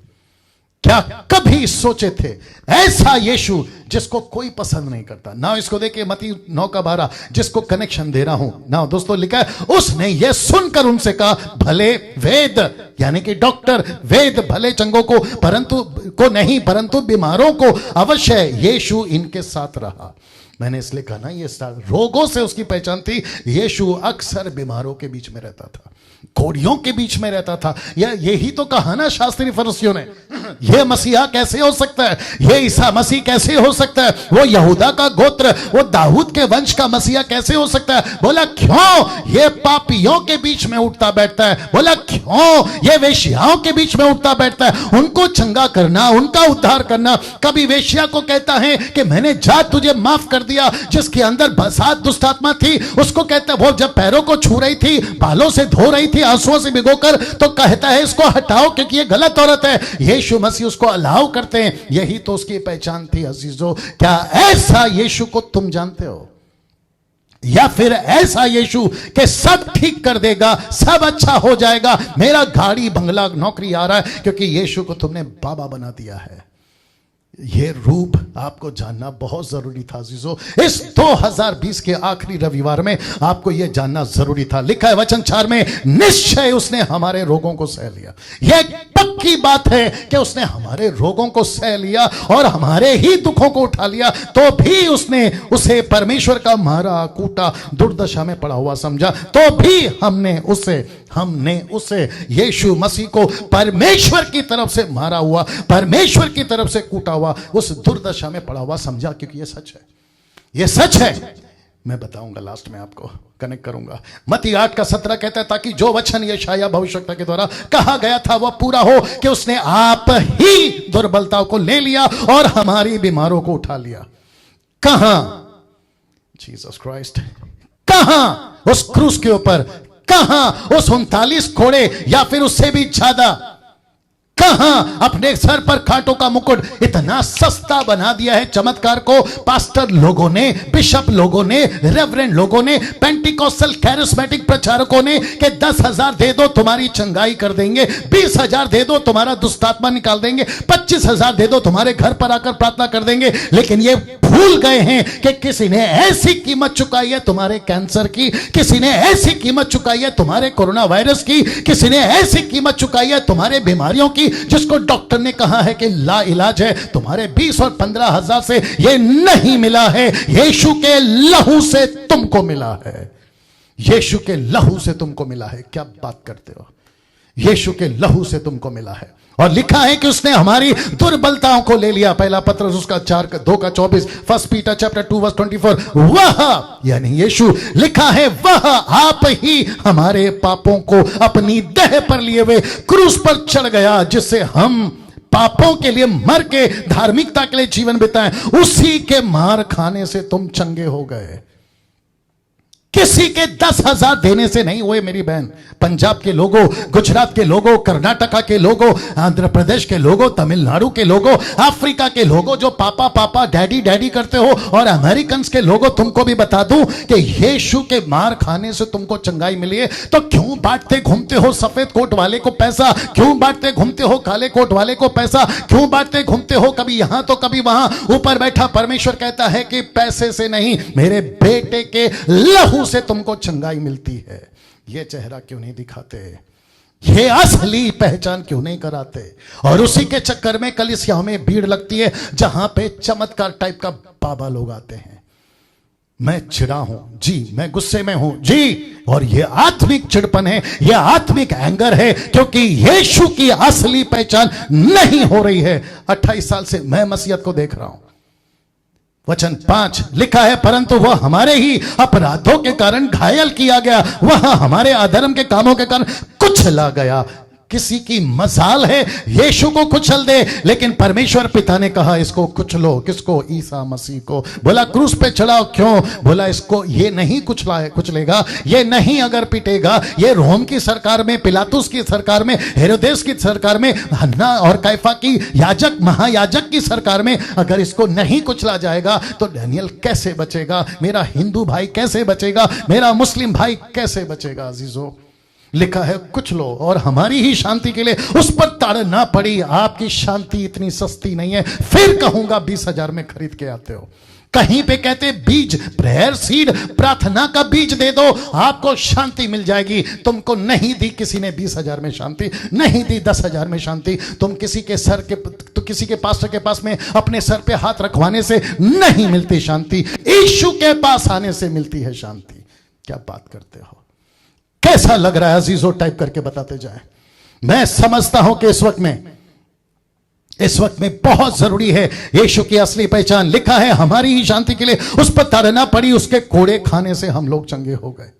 क्या कभी सोचे थे ऐसा यीशु जिसको कोई पसंद नहीं करता? ना इसको देखिए मत्ती 9:12, जिसको कनेक्शन दे रहा हूं ना दोस्तों, लिखा है उसने ये सुनकर उनसे कहा, भले वेद यानी कि डॉक्टर, वेद भले चंगों को परंतु बीमारों को अवश्य। यीशु इनके साथ रहा। मैंने इसलिए कहा ना, ये रोगों से उसकी पहचान थी। यीशु अक्सर बीमारों के बीच में रहता था, कोड़ियों के बीच में रहता था। यही तो कहा ना शास्त्री फरीसियों ने, यह मसीहा कैसे हो सकता है, यह ईसा मसीह कैसे हो सकता है, वो यहूदा का गोत्र, वो दाऊद के वंश का मसीहा कैसे हो सकता है? बोला क्यों ये पापियों के बीच में उठता बैठता है? बोला क्यों ये वेश्याओं के बीच में उठता बैठता है? उनको चंगा करना, उनका उद्धार करना। कभी वेश्या को कहता है कि मैंने जा तुझे माफ कर दिया, जिसके अंदर 7 दुष्ट आत्मा थी, उसको कहता है, वो जब पैरों को छू रही थी, बालों से धो रही थी आंसुओं से भिगोकर, तो कहता है इसको हटाओ क्योंकि ये गलत औरत है। यीशु मसीह उसको अलाउ करते हैं। यही तो उसकी पहचान थी अजीजों। क्या ऐसा यीशु को तुम जानते हो? या फिर ऐसा यीशु कि सब ठीक कर देगा, सब अच्छा हो जाएगा, मेरा गाड़ी बंगला नौकरी आ रहा है क्योंकि यीशु को तुमने बाबा बना दिया है? ये रूप आपको जानना बहुत जरूरी था अजीजों। इस 2020 के आखिरी रविवार में आपको यह जानना जरूरी था। लिखा है वचन 4 में, निश्चय उसने हमारे रोगों को सह लिया। यह पक्की बात है कि उसने हमारे रोगों को सह लिया और हमारे ही दुखों को उठा लिया, तो भी उसने उसे परमेश्वर का मारा कूटा दुर्दशा में पड़ा हुआ समझा, तो भी हमने उसे यीशु मसीह को परमेश्वर की तरफ से मारा हुआ, परमेश्वर की तरफ से कूटा हुआ, उस दुर्दशा में पड़ा हुआ समझा। क्योंकि ये सच है, ये सच है। मैं बताऊंगा, लास्ट में आपको कनेक्ट करूंगा। मत्ती 8:17 कहता है, ताकि जो वचन यशायाह भविष्यवक्ता के द्वारा कहा गया था वह पूरा हो कि उसने आप ही दुर्बलताओं को ले लिया और हमारी बीमारों को उठा लिया। कहां? Jesus Christ. कहां? उस क्रूस के ऊपर। कहां? उस 39 कोड़े या फिर उससे भी ज्यादा। कहां? अपने सर पर कांटों का मुकुट इतना सस्ता बना दिया है चमत्कार को पास्टर लोगों ने, बिशप लोगों ने, रेवरेंड लोगों ने, पेंटिकोस्टल कैरिस्मेटिक प्रचारकों ने कि 10,000 दे दो तुम्हारी चंगाई कर देंगे, 20,000 दे दो तुम्हारा दुष्टात्मा निकाल देंगे, 25,000 दे दो तुम्हारे घर पर आकर प्रार्थना कर देंगे। लेकिन ये भूल गए हैं कि किसी ने ऐसी कीमत चुकाई है तुम्हारे कैंसर की, किसी ने ऐसी कीमत चुकाई है तुम्हारे कोरोना वायरस की, किसी ने ऐसी कीमत चुकाई है तुम्हारे बीमारियों की जिसको डॉक्टर ने कहा है कि ला इलाज है। तुम्हारे 20 और 15,000 से यह नहीं मिला है, यीशु के लहू से तुमको मिला है। यीशु के लहू से तुमको मिला है। क्या बात करते हो? यीशु के लहू से तुमको मिला है। और लिखा है कि उसने हमारी दुर्बलताओं को ले लिया। पहला पत्रस उसका 4:2-24, 1 पीटर चैप्टर 2:24। वह यानी यीशु, लिखा है वह आप ही हमारे पापों को अपनी देह पर लिए हुए क्रूस पर चढ़ गया, जिससे हम पापों के लिए मर के धार्मिकता के लिए जीवन बिताएं। उसी के मार खाने से तुम चंगे हो गए। किसी के 10,000 देने से नहीं हुए मेरी बहन। पंजाब के लोगों, गुजरात के लोगों, कर्नाटका के लोगों, आंध्र प्रदेश के लोगों, तमिलनाडु के लोगों, अफ्रीका के लोगों जो पापा पापा डैडी डैडी करते हो, और अमेरिकन के लोगों, तुमको भी बता दूं कि यीशु के मार खाने से तुमको चंगाई मिली है। तो क्यों बांटते घूमते हो सफेद कोट वाले को पैसा? क्यों बांटते घूमते हो काले कोट वाले को पैसा? क्यों बांटते घूमते हो कभी यहां तो कभी वहां? ऊपर बैठा परमेश्वर कहता है कि पैसे से नहीं, मेरे बेटे के लहू से तुमको चंगाई मिलती है। यह चेहरा क्यों नहीं दिखाते? ये असली पहचान क्यों नहीं कराते? और उसी के चक्कर में कलीसियाओं में भीड़ लगती है जहां पे चमत्कार टाइप का बाबा लोग आते हैं। मैं चिढ़ा हूं जी, मैं गुस्से में हूं जी, और यह आत्मिक चिड़पन है, यह आत्मिक एंगर है, क्योंकि यीशु की असली पहचान नहीं हो रही है। 28 साल से मैं मसीहत को देख रहा हूं। वचन 5 लिखा है, परंतु वह हमारे ही अपराधों के कारण घायल किया गया, वह हमारे अधर्म के कामों के कारण कुचला गया। किसी की मजाल है यीशु को कुचल दे, लेकिन परमेश्वर पिता ने कहा इसको कुचलो। किसको? ईसा मसीह को। बोला क्रूस पे चढ़ाओ। क्यों? बोला इसको ये नहीं कुचलेगा, ये नहीं अगर पिटेगा, ये रोम की सरकार में, पिलातुस की सरकार में, हेरोदेस की सरकार में, हन्ना और कैफा की याजक महायाजक की सरकार में अगर इसको नहीं कुचला जाएगा तो डैनियल कैसे बचेगा? मेरा हिंदू भाई कैसे बचेगा? मेरा मुस्लिम भाई कैसे बचेगा? अजीजों, लिखा है कुछ लो, और हमारी ही शांति के लिए उस पर ताड़ना पड़ी। आपकी शांति इतनी सस्ती नहीं है। फिर कहूंगा 20,000 में खरीद के आते हो। कहीं पे कहते बीज, प्रेयर सीड, प्रार्थना का बीज दे दो, आपको शांति मिल जाएगी। तुमको नहीं दी किसी ने 20,000 में शांति, नहीं दी 10,000 में शांति। तुम किसी के सर के, तो किसी के पास्टर के पास में अपने सर पे हाथ रखवाने से नहीं मिलती शांति, यीशु के पास आने से मिलती है शांति। क्या बात करते हो? कैसा लग रहा है अजीजों? टाइप करके बताते जाए। मैं समझता हूं कि इस वक्त में बहुत जरूरी है यीशु की असली पहचान। लिखा है हमारी ही शांति के लिए उस पर ताड़ना पड़ी, उसके कोड़े खाने से हम लोग चंगे हो गए।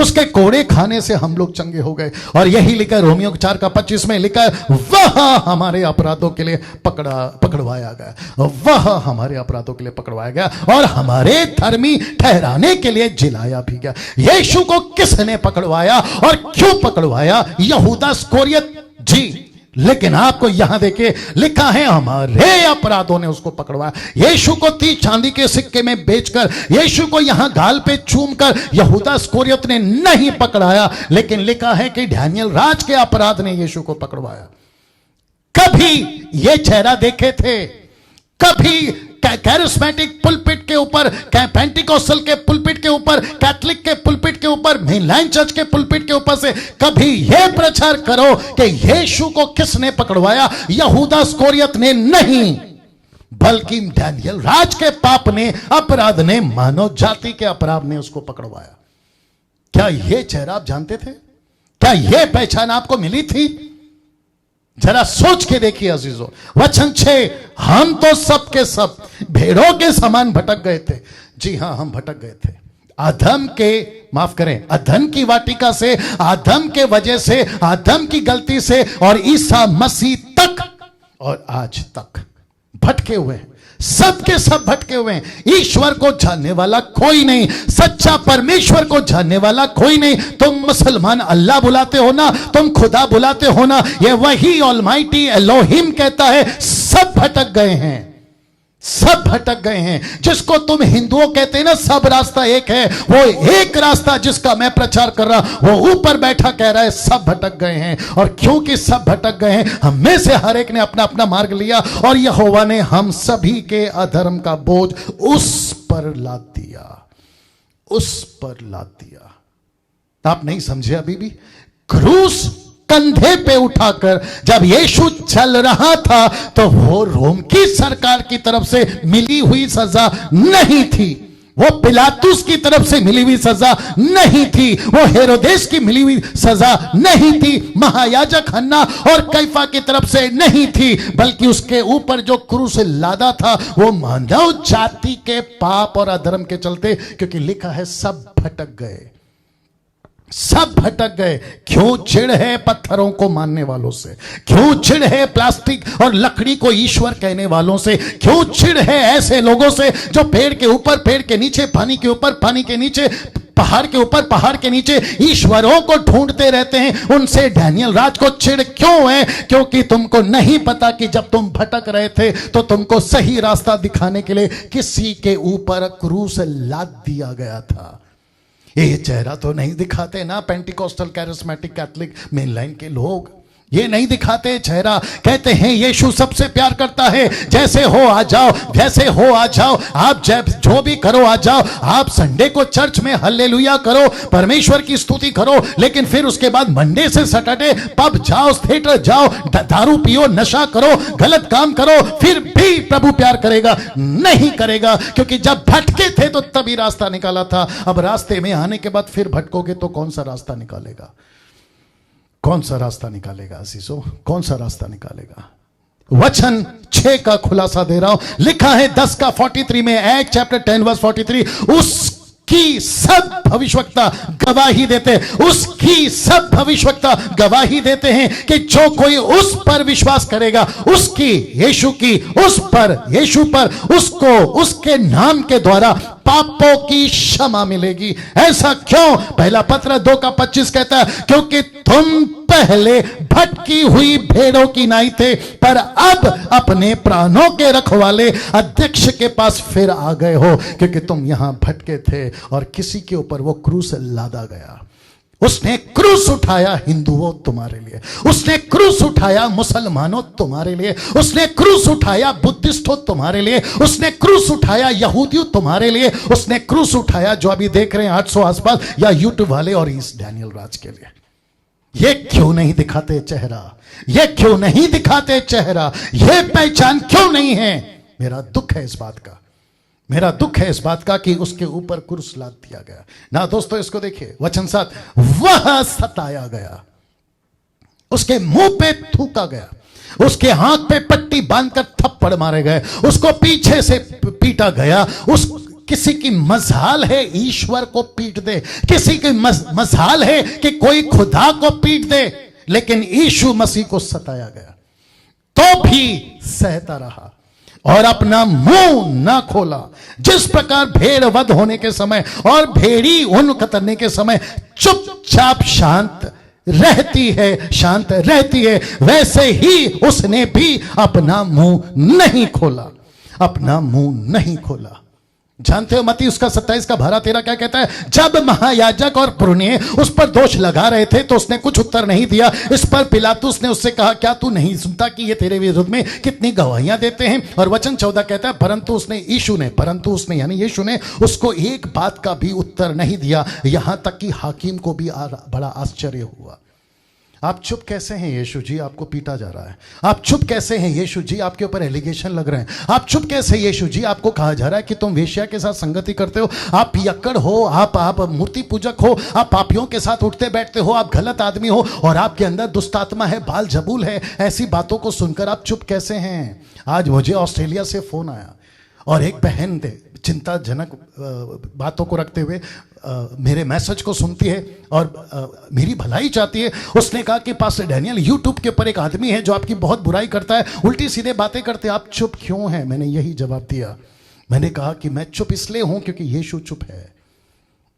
उसके कोड़े खाने से हम लोग चंगे हो गए। और यही लिखा है रोमियो 4:25 में लिखा है, वह हमारे अपराधों के लिए पकड़वाया गया, वह हमारे अपराधों के लिए पकड़वाया गया और हमारे धर्मी ठहराने के लिए जिलाया भी गया। यीशु को किसने पकड़वाया और क्यों पकड़वाया? यहूदा इस्करियोत जी। लेकिन आपको यहां देखिए लिखा है हमारे अपराधों ने उसको पकड़वाया। यीशु को 30 चांदी के सिक्के में बेचकर, यीशु को यहां गाल पे चूमकर यहूदा इस्करियोत ने नहीं पकड़ाया, लेकिन लिखा है कि डैनियल राज के अपराध ने यीशु को पकड़वाया। कभी ये चेहरा देखे थे? कभी कैरिस्मेटिक पुलपिट के ऊपर, पेंटिकोस्टल के पुलपिट के ऊपर, कैथलिक के पुलपिट के ऊपर, मेनलाइन चर्च के पुलपिट के ऊपर से कभी यह प्रचार करो कि यीशु को किसने पकड़वाया? यहूदा इस्करियोत ने नहीं, बल्कि डैनियल राज के पाप ने, अपराध ने, मानव जाति के अपराध ने उसको पकड़वाया। क्या यह चेहरा आप जानते थे? क्या यह पहचान आपको मिली थी? जरा सोच के देखिए अजीजों। वचन 6, हम तो सब के सब भेड़ों के समान भटक गए थे। जी हां, हम भटक गए थे अधम के, माफ करें, अधम की वाटिका से, अधम के वजह से, अधम की गलती से और ईसा मसीह तक और आज तक भटके हुए हैं। सबके सब भटके हुए हैं। ईश्वर को जानने वाला कोई नहीं, सच्चा परमेश्वर को जानने वाला कोई नहीं। तुम मुसलमान अल्लाह बुलाते हो ना, तुम खुदा बुलाते हो ना, ये वही ऑलमाइटी एलोहिम कहता है सब भटक गए हैं, सब भटक गए हैं। जिसको तुम हिंदुओं कहते हैं ना सब रास्ता एक है, वो एक रास्ता जिसका मैं प्रचार कर रहा, वो ऊपर बैठा कह रहा है सब भटक गए हैं। और क्योंकि सब भटक गए हैं, हम में से हर एक ने अपना अपना मार्ग लिया और यहोवा ने हम सभी के अधर्म का बोझ उस पर लाद दिया, उस पर लाद दिया। आप नहीं समझे अभी भी? क्रूस कंधे पे उठाकर जब यीशु चल रहा था तो वो रोम की सरकार की तरफ से मिली हुई सजा नहीं थी, वो पिलातुस की तरफ से मिली हुई सजा नहीं थी, वो हेरोदेस की मिली हुई सजा नहीं थी, महायाजक हन्ना और कैफा की तरफ से नहीं थी, बल्कि उसके ऊपर जो क्रूस लादा था वो मानव जाति के पाप और अधर्म के चलते, क्योंकि लिखा है सब भटक गए, सब भटक गए। क्यों चिढ़ है पत्थरों को मानने वालों से? क्यों चिढ़ है प्लास्टिक और लकड़ी को ईश्वर कहने वालों से? क्यों चिढ़ है ऐसे लोगों से जो पेड़ के ऊपर, पेड़ के नीचे, पानी के ऊपर, पानी के नीचे, पहाड़ के ऊपर, पहाड़ के नीचे ईश्वरों को ढूंढते रहते हैं? उनसे डैनियल राज को चिढ़ क्यों है? क्योंकि तुमको नहीं पता कि जब तुम भटक रहे थे तो तुमको सही रास्ता दिखाने के लिए किसी के ऊपर क्रूस लाद दिया गया था। ये चेहरा तो नहीं दिखाते ना पेंटिकोस्टल, कैरिस्मेटिक, कैथलिक, मेनलाइन के लोग, ये नहीं दिखाते चेहरा। कहते हैं यीशु सबसे प्यार करता है, जैसे हो आ जाओ, जैसे हो आ जाओ, आप जो भी करो आ जाओ, आप संडे को चर्च में हल्लेलुया करो, परमेश्वर की स्तुति करो, लेकिन फिर उसके बाद मंडे से सैटरडे पब जाओ, थिएटर जाओ, दारू पियो, नशा करो, गलत काम करो, फिर भी प्रभु प्यार करेगा? नहीं करेगा, क्योंकि जब भटके थे तो तभी रास्ता निकाला था। अब रास्ते में आने के बाद फिर भटकोगे तो कौन सा रास्ता निकालेगा? कौन सा रास्ता निकालेगा अजीजों? कौन सा रास्ता निकालेगा? वचन 6 का खुलासा दे रहा हूं। लिखा है 10 का 43 में, एक्ट चैप्टर 10 वर्स 43, उसकी सब भविष्यवक्ता गवाही देते, उसकी सब भविष्यवक्ता गवाही देते हैं कि जो कोई उस पर विश्वास करेगा, उसकी, यीशु की, उस पर, यीशु पर, उसको उसके नाम के द्वारा पापों की क्षमा मिलेगी। ऐसा क्यों? पहला पत्र 2 का 25 कहता है, क्योंकि तुम पहले भटकी हुई भेड़ों की नाई थे, पर अब अपने प्राणों के रखवाले अध्यक्ष के पास फिर आ गए हो, क्योंकि तुम यहां भटके थे और किसी के ऊपर वो क्रूस लादा गया। उसने क्रूस उठाया हिंदुओं तुम्हारे लिए, उसने क्रूस उठाया मुसलमानों तुम्हारे लिए, उसने क्रूस उठाया बुद्धिस्टों तुम्हारे लिए, उसने क्रूस उठाया यहूदियों तुम्हारे लिए, उसने क्रूस उठाया जो अभी देख रहे हैं 800 आसपास या यूट्यूब वाले और इस डैनियल राज के लिए। ये क्यों नहीं दिखाते चेहरा? ये क्यों नहीं दिखाते चेहरा? ये पहचान क्यों नहीं है? मेरा दुख है इस बात का, मेरा दुख है इस बात का कि उसके ऊपर क्रूस लाद दिया गया ना। दोस्तों इसको देखिए, वचन 7, वह सताया गया, उसके मुंह पे थूका गया, उसके हाथ पे पट्टी बांधकर थप्पड़ मारे गए, उसको पीछे से पीटा गया। उस किसी की मजाल है ईश्वर को पीट दे, किसी की मजाल है कि कोई खुदा को पीट दे, लेकिन यीशु मसीह को सताया गया तो भी सहता रहा और अपना मुंह ना खोला। जिस प्रकार भेड़ वध होने के समय और भेड़ी ऊन कतरने के समय चुपचाप शांत रहती है, शांत रहती है, वैसे ही उसने भी अपना मुंह नहीं खोला, अपना मुंह नहीं खोला। जानते हो मत्ती उसका 27 का 12-13 क्या कहता है? जब महायाजक और पुरनिये उस पर दोष लगा रहे थे तो उसने कुछ उत्तर नहीं दिया। इस पर पिलातुस ने उससे कहा, क्या तू नहीं सुनता कि ये तेरे विरुद्ध में कितनी गवाहियां देते हैं? और वचन 14 कहता है, परंतु उसने यानी यीशु ने उसको एक बात का भी उत्तर नहीं दिया, यहां तक कि हाकिम को भी बड़ा आश्चर्य हुआ। आप चुप कैसे हैं यीशु जी? आपको पीटा जा रहा है। आप चुप कैसे हैं यीशु जी? आपके ऊपर एलिगेशन लग रहे हैं। आप चुप कैसे यीशु जी? आपको कहा जा रहा है कि तुम वेश्या के साथ संगति करते हो, आप पियक्कड़ हो, आप मूर्ति पूजक हो, आप पापियों के साथ उठते बैठते हो, आप गलत आदमी हो और आपके अंदर दुष्ट आत्मा है, बाल जबूल है। ऐसी बातों को सुनकर आप चुप कैसे हैं? आज मुझे ऑस्ट्रेलिया से फोन आया और एक बहन चिंताजनक बातों को रखते हुए मेरे मैसेज को सुनती है और मेरी भलाई चाहती है। उसने कहा कि पास्टर डैनियल, यूट्यूब के ऊपर एक आदमी है जो आपकी बहुत बुराई करता है, उल्टी सीधे बातें करते, आप चुप क्यों हैं? मैंने यही जवाब दिया। मैंने कहा कि मैं चुप इसलिए हूं क्योंकि यीशु चुप है।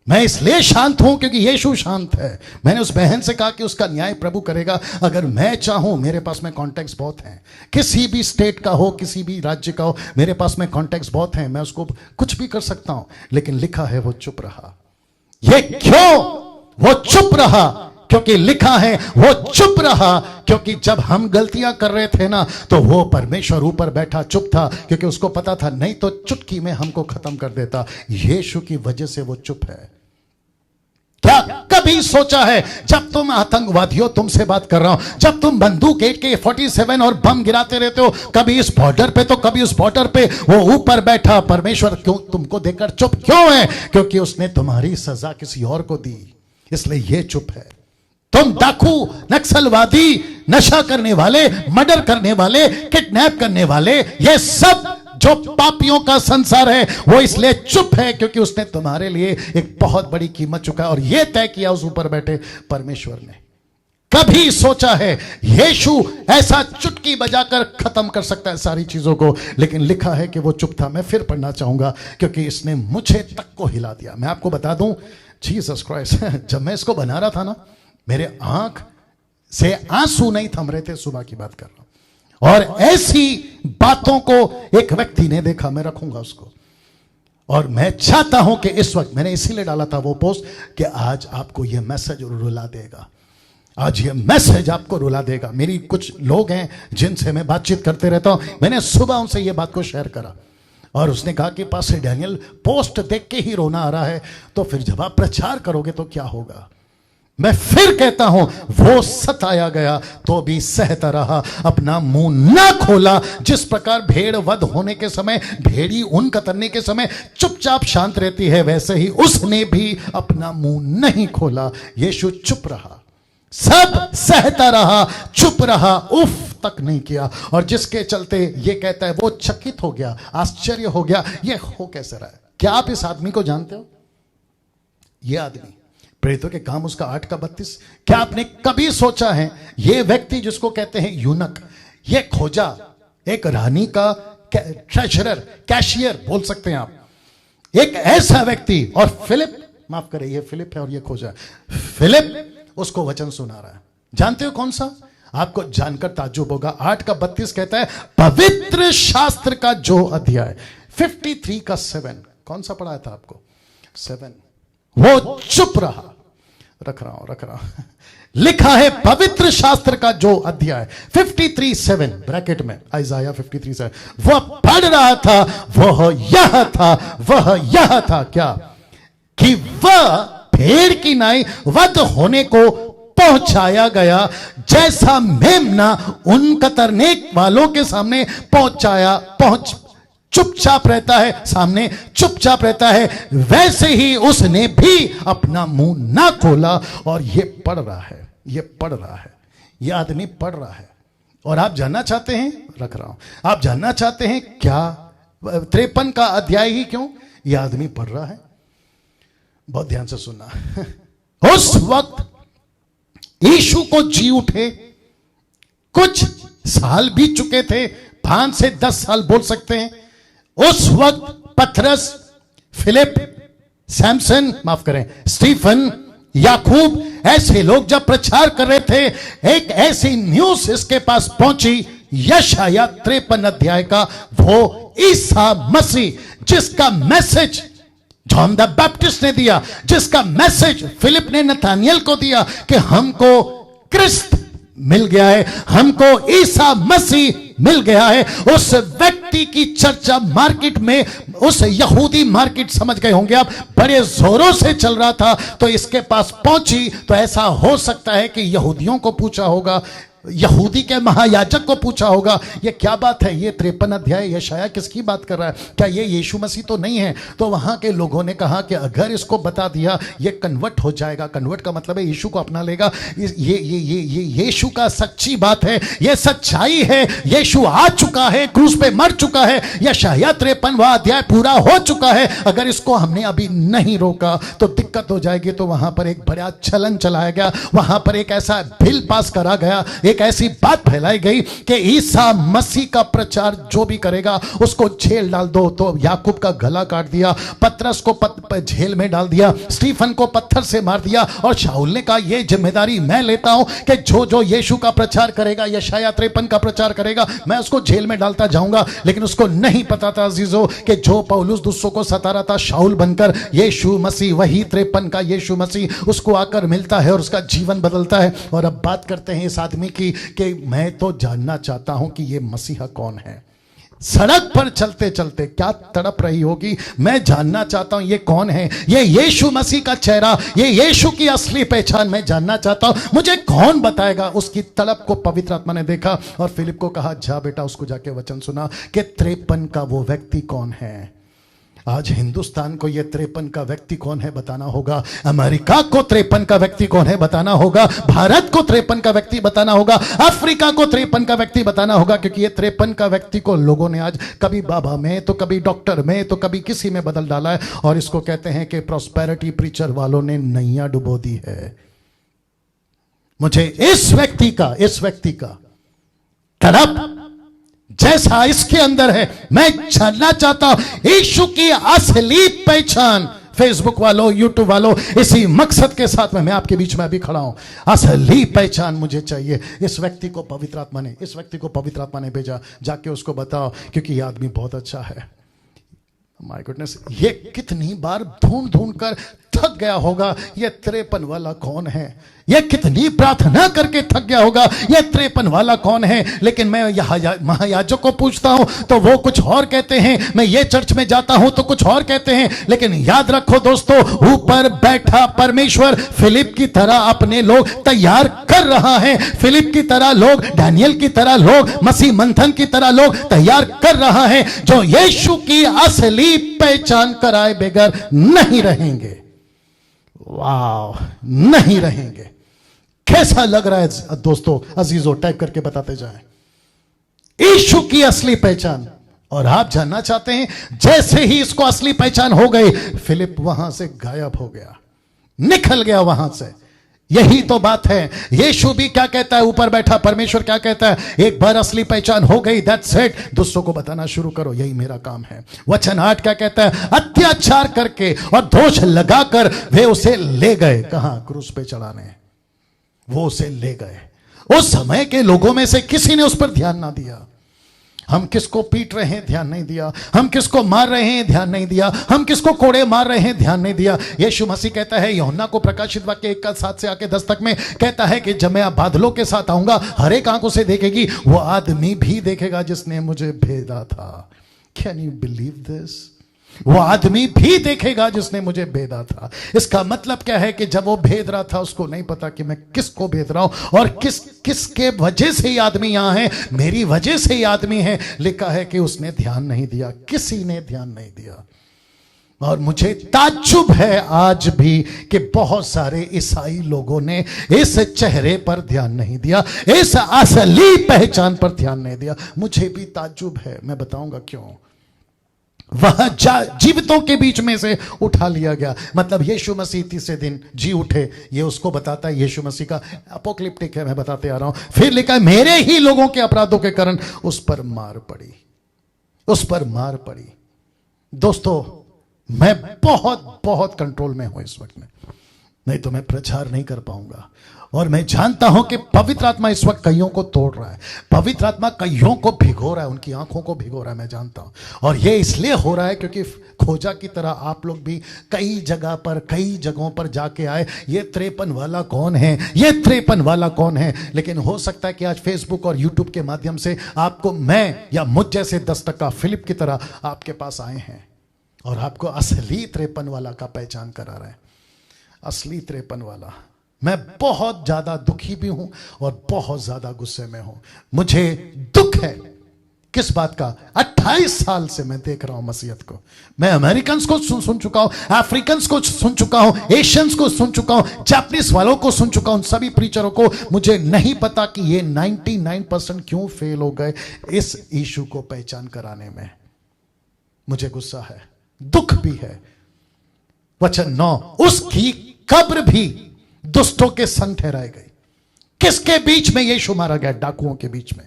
मैं इसलिए शांत हूं क्योंकि यीशु शांत है। मैंने उस बहन से कहा कि उसका न्याय प्रभु करेगा। अगर मैं चाहूं, मेरे पास में कॉन्टेक्ट्स बहुत हैं, किसी भी स्टेट का हो, किसी भी राज्य का हो, मेरे पास में कॉन्टेक्ट्स बहुत हैं, मैं उसको कुछ भी कर सकता हूं। लेकिन लिखा है वो चुप रहा। ये क्यों वो चुप रहा? क्योंकि लिखा है वो चुप रहा क्योंकि जब हम गलतियां कर रहे थे ना, तो वो परमेश्वर ऊपर बैठा चुप था, क्योंकि उसको पता था नहीं तो चुटकी में हमको खत्म कर देता। यीशु की वजह से वो चुप है। क्या कभी सोचा है, जब तुम आतंकवादियों, तुमसे बात कर रहा हूं, जब तुम बंदूक AK-47 और बम गिराते रहते हो, कभी इस बॉर्डर पे तो कभी उस बॉर्डर पे, वो ऊपर बैठा परमेश्वर क्यों तुमको देखकर चुप क्यों है? क्योंकि उसने तुम्हारी सजा किसी और को दी, इसलिए ये चुप है। तुम डाकू, नक्सलवादी, नशा करने वाले, मर्डर करने वाले, किडनैप करने वाले, ये सब जो पापियों का संसार है, वो इसलिए चुप है क्योंकि उसने तुम्हारे लिए एक बहुत बड़ी कीमत चुकाई और यह तय किया उस ऊपर बैठे परमेश्वर ने। कभी सोचा है यीशु ऐसा चुटकी बजाकर खत्म कर सकता है सारी चीजों को? लेकिन लिखा है कि वो चुप था। मैं फिर पढ़ना चाहूंगा क्योंकि इसने मुझे तक को हिला दिया। मैं आपको बता दूं, जीसस क्राइस्ट, जब मैं इसको बना रहा था ना, मेरे आंख से आंसू नहीं थम रहे थे। सुबह की बात कर रहा हूं। और ऐसी बातों को एक व्यक्ति ने देखा, मैं रखूंगा उसको, और मैं चाहता हूं कि इस वक्त, मैंने इसीलिए डाला था वो पोस्ट कि आज आपको यह मैसेज रुला देगा। आज ये मैसेज आपको रुला देगा। मेरी कुछ लोग हैं जिनसे मैं बातचीत करते रहता हूं, मैंने सुबह उनसे ये बात को शेयर करा और उसने कहा कि पास्टर डैनियल, पोस्ट देख के ही रोना आ रहा है, तो फिर जब आप प्रचार करोगे तो क्या होगा? मैं फिर कहता हूं, वो सताया गया तो भी सहता रहा, अपना मुंह ना खोला। जिस प्रकार भेड़ वध होने के समय, भेड़ी ऊन कतरने के समय चुपचाप शांत रहती है, वैसे ही उसने भी अपना मुंह नहीं खोला। यीशु चुप रहा, सब सहता रहा, चुप रहा, उफ तक नहीं किया। और जिसके चलते ये कहता है, वो चकित हो गया, आश्चर्य हो गया, ये हो कैसे रहा है? क्या आप इस आदमी को जानते हो? ये आदमी प्रेरितों के काम उसका 8:32। क्या आपने कभी सोचा है, ये व्यक्ति जिसको कहते हैं यूनक, ये खोजा एक रानी का ट्रेजरर, कैशियर बोल सकते हैं आप, एक ऐसा व्यक्ति। और फिलिप, माफ करें, ये फिलिप है और ये खोजा। फिलिप उसको वचन सुना रहा है। जानते हो कौन सा? आपको जानकर ताज्जुब होगा। 8:32 कहता है, पवित्र शास्त्र का जो अध्याय 53 का 7, कौन सा पढ़ाया था आपको? 7। वो चुप रहा। रख रहा हूं। लिखा है पवित्र शास्त्र का जो अध्याय 53:7 ब्रैकेट में, आइजाया 53:7, वह पढ़ रहा था, वह यह था क्या? कि वह भेड़ की नाई वध होने को पहुंचाया गया, जैसा मेमना उन कतरने वालों के सामने चुपचाप रहता है, सामने चुपचाप रहता है, वैसे ही उसने भी अपना मुंह ना खोला। और ये पढ़ रहा है, ये आदमी पढ़ रहा है। और आप जानना चाहते हैं, रख रहा हूं, आप जानना चाहते हैं क्या 53 का अध्याय ही क्यों ये आदमी पढ़ रहा है? बहुत ध्यान से सुनना। उस वक्त यीशु को जी उठे कुछ साल बीत चुके थे, 5 से 10 साल बोल सकते हैं। उस वक्त पतरस, फिलिप, सैमसन, माफ करें, स्टीफन, याकूब, ऐसे लोग जब प्रचार कर रहे थे, एक ऐसी न्यूज इसके पास पहुंची यशाया 53 अध्याय का वो ईसा मसीह जिसका मैसेज जॉन द बैप्टिस्ट ने दिया, जिसका मैसेज फिलिप ने नथानियल को दिया कि हमको क्रिस्त मिल गया है, हमको ईसा मसीह मिल गया है, उस व्यक्ति की चर्चा मार्केट में, उस यहूदी मार्केट समझ गए होंगे आप, बड़े जोरों से चल रहा था। तो इसके पास पहुंची तो ऐसा हो सकता है कि यहूदियों को पूछा होगा, यहूदी के महायाजक को पूछा होगा, ये क्या बात है, ये 53 अध्याय यशाया किसकी बात कर रहा है, क्या ये यीशु मसीह तो नहीं है? तो वहां के लोगों ने कहा कि अगर इसको बता दिया ये कन्वर्ट हो जाएगा। कन्वर्ट का मतलब है यीशु को अपना लेगा। ये यीशु का सच्ची बात है, ये सच्चाई है, यीशु आ चुका है, क्रूस पे मर चुका है, यशाया 53वां अध्याय पूरा हो चुका है। अगर इसको हमने अभी नहीं रोका तो दिक्कत हो जाएगी। तो वहां पर एक बड़ा चलन चलाया गया, वहां पर एक ऐसा बिल पास करा गया, एक ऐसी बात फैलाई गई कि ईसा मसीह का प्रचार जो भी करेगा उसको जेल डाल दो। तो याकूब का गला काट दिया, पतरस को जेल में डाल दिया, स्टीफन को पत्थर से मार दिया। और शाऊल ने कहा यह जिम्मेदारी मैं लेता हूं कि जो यीशु का प्रचार करेगा, यशाया 53 का प्रचार करेगा, मैं उसको जेल में डालता जाऊंगा। लेकिन उसको नहीं पता था अजीजों कि जो पौलुस दूसरों को सता रहा था शाऊल बनकर, यीशु मसीह वही 53 का यीशु मसीह उसको आकर मिलता है और उसका जीवन बदलता है। और अब बात करते हैं इस आदमी की कि मैं तो जानना चाहता हूं कि ये मसीहा कौन है। सड़क पर चलते चलते क्या तड़प रही होगी, मैं जानना चाहता हूं ये कौन है, ये यीशु मसीह का चेहरा, ये यीशु की असली पहचान मैं जानना चाहता हूं, मुझे कौन बताएगा। उसकी तड़प को पवित्र आत्मा ने देखा और फिलिप को कहा जा बेटा उसको जाके वचन सुना कि 53 का वो व्यक्ति कौन है। आज हिंदुस्तान को ये 53 का व्यक्ति कौन है बताना होगा, अमेरिका को 53 का व्यक्ति कौन है बताना होगा, भारत को 53 का व्यक्ति बताना होगा, अफ्रीका को 53 का व्यक्ति बताना होगा। क्योंकि ये 53 का व्यक्ति को लोगों ने आज कभी बाबा में, तो कभी डॉक्टर में, तो कभी किसी में बदल डाला है। और इसको कहते हैं कि प्रॉस्पेरिटी प्रीचर वालों ने नैया डुबो दी है। मुझे इस व्यक्ति का तड़प जैसा इसके अंदर है मैं जानना चाहता हूं। यीशु की असली पहचान, फेसबुक वालों, यूट्यूब वालों, इसी मकसद के साथ में मैं आपके बीच में अभी खड़ा हूं। असली पहचान मुझे चाहिए। इस व्यक्ति को पवित्र आत्मा ने भेजा, जाके उसको बताओ, क्योंकि ये आदमी बहुत अच्छा है। माय गुडनेस, ये कितनी बार ढूंढ कर थक गया होगा, ये 53 वाला कौन है। ये कितनी प्रार्थना करके थक गया होगा, ये 53 वाला कौन है। लेकिन मैं महायाजक को पूछता हूं तो वो कुछ और कहते हैं, मैं ये चर्च में जाता हूं तो कुछ और कहते हैं। लेकिन याद रखो दोस्तों, ऊपर बैठा परमेश्वर फिलिप की तरह अपने लोग तैयार कर रहा है। फिलिप की तरह लोग, डैनियल की तरह लोग, मसीह मंथन की तरह लोग तैयार कर रहा है, जो यीशु की असली पहचान कराए बगैर नहीं रहेंगे। वाह, नहीं रहेंगे। कैसा लग रहा है दोस्तों, अजीजों, टाइप करके बताते जाएं यीशु की असली पहचान। और आप जानना चाहते हैं, जैसे ही इसको असली पहचान हो गई, फिलिप वहां से गायब हो गया, निकल गया वहां से। यही तो बात है। यीशु भी क्या कहता है, ऊपर बैठा परमेश्वर क्या कहता है, एक बार असली पहचान हो गई, दैट्स इट, दूसरों को बताना शुरू करो, यही मेरा काम है। वचन 8 क्या कहता है, अत्याचार करके और दोष लगाकर वे उसे ले गए, कहां, क्रूस पे चढ़ाने। वो उसे ले गए। उस समय के लोगों में से किसी ने उस पर ध्यान ना दिया। हम किसको पीट रहे हैं, ध्यान नहीं दिया। हम किसको मार रहे हैं, ध्यान नहीं दिया। हम किसको कोड़े मार रहे हैं, ध्यान नहीं दिया। यीशु मसीह कहता है यूहन्ना को प्रकाशित वाक्य 1:7 से आके 10 तक में कहता है कि जब मैं बादलों के साथ आऊंगा, हर एक आंख उसे देखेगी, वो आदमी भी देखेगा जिसने मुझे भेजा था। Can you believe this? वो आदमी भी देखेगा जिसने मुझे भेदा था। इसका मतलब क्या है कि जब वो भेद रहा था, उसको नहीं पता कि मैं किसको भेद रहा हूं और किसके वजह से ये आदमी यहां है, मेरी वजह से ये आदमी है। लिखा है कि उसने ध्यान नहीं दिया, किसी ने ध्यान नहीं दिया। और मुझे ताज्जुब है आज भी कि बहुत सारे ईसाई लोगों ने इस चेहरे पर ध्यान नहीं दिया, इस असली पहचान पर ध्यान नहीं दिया। मुझे भी ताज्जुब है, मैं बताऊंगा क्यों। वह जीवितों के बीच में से उठा लिया गया, मतलब यीशु मसीह तीसरे दिन जी उठे, ये उसको बताता है यीशु मसीह का अपोक्लिप्टिक है, मैं बताते आ रहा हूं। फिर लिखा है मेरे ही लोगों के अपराधों के कारण उस पर मार पड़ी, उस पर मार पड़ी। दोस्तों, मैं बहुत बहुत कंट्रोल में हूं इस वक्त में। नहीं तो मैं प्रचार नहीं कर पाऊंगा। और मैं जानता हूं कि पवित्र आत्मा इस वक्त कईयों को तोड़ रहा है, पवित्र आत्मा कईयों को भिगो रहा है, उनकी आंखों को भिगो रहा है, मैं जानता हूं। और ये इसलिए हो रहा है क्योंकि खोजा की तरह आप लोग भी कई जगहों पर जाके आए, ये 53 वाला कौन है, ये 53 वाला कौन है। लेकिन हो सकता है कि आज फेसबुक और यूट्यूब के माध्यम से आपको मैं या मुझ जैसे 10% फिलिप की तरह आपके पास आए हैं और आपको असली 53 वाला का पहचान करा रहे हैं, असली 53 वाला। मैं बहुत ज्यादा दुखी भी हूं और बहुत ज्यादा गुस्से में हूं। मुझे दुख है किस बात का, 28 साल से मैं देख रहा हूं मसीहत को। मैं अमेरिकन को सुन चुका हूं, अफ्रीकन को सुन चुका हूं, एशियंस को सुन चुका हूं, जापानीज वालों को सुन चुका हूं, सभी प्रीचरों को। मुझे नहीं पता कि ये 99% क्यों फेल हो गए इस इशू को पहचान कराने में। मुझे गुस्सा है, दुख भी है। वचन 9, उसकी कब्र भी दुष्टों के संग ठहराई गई। किसके बीच में यीशु मारा गया? डाकुओं के बीच में।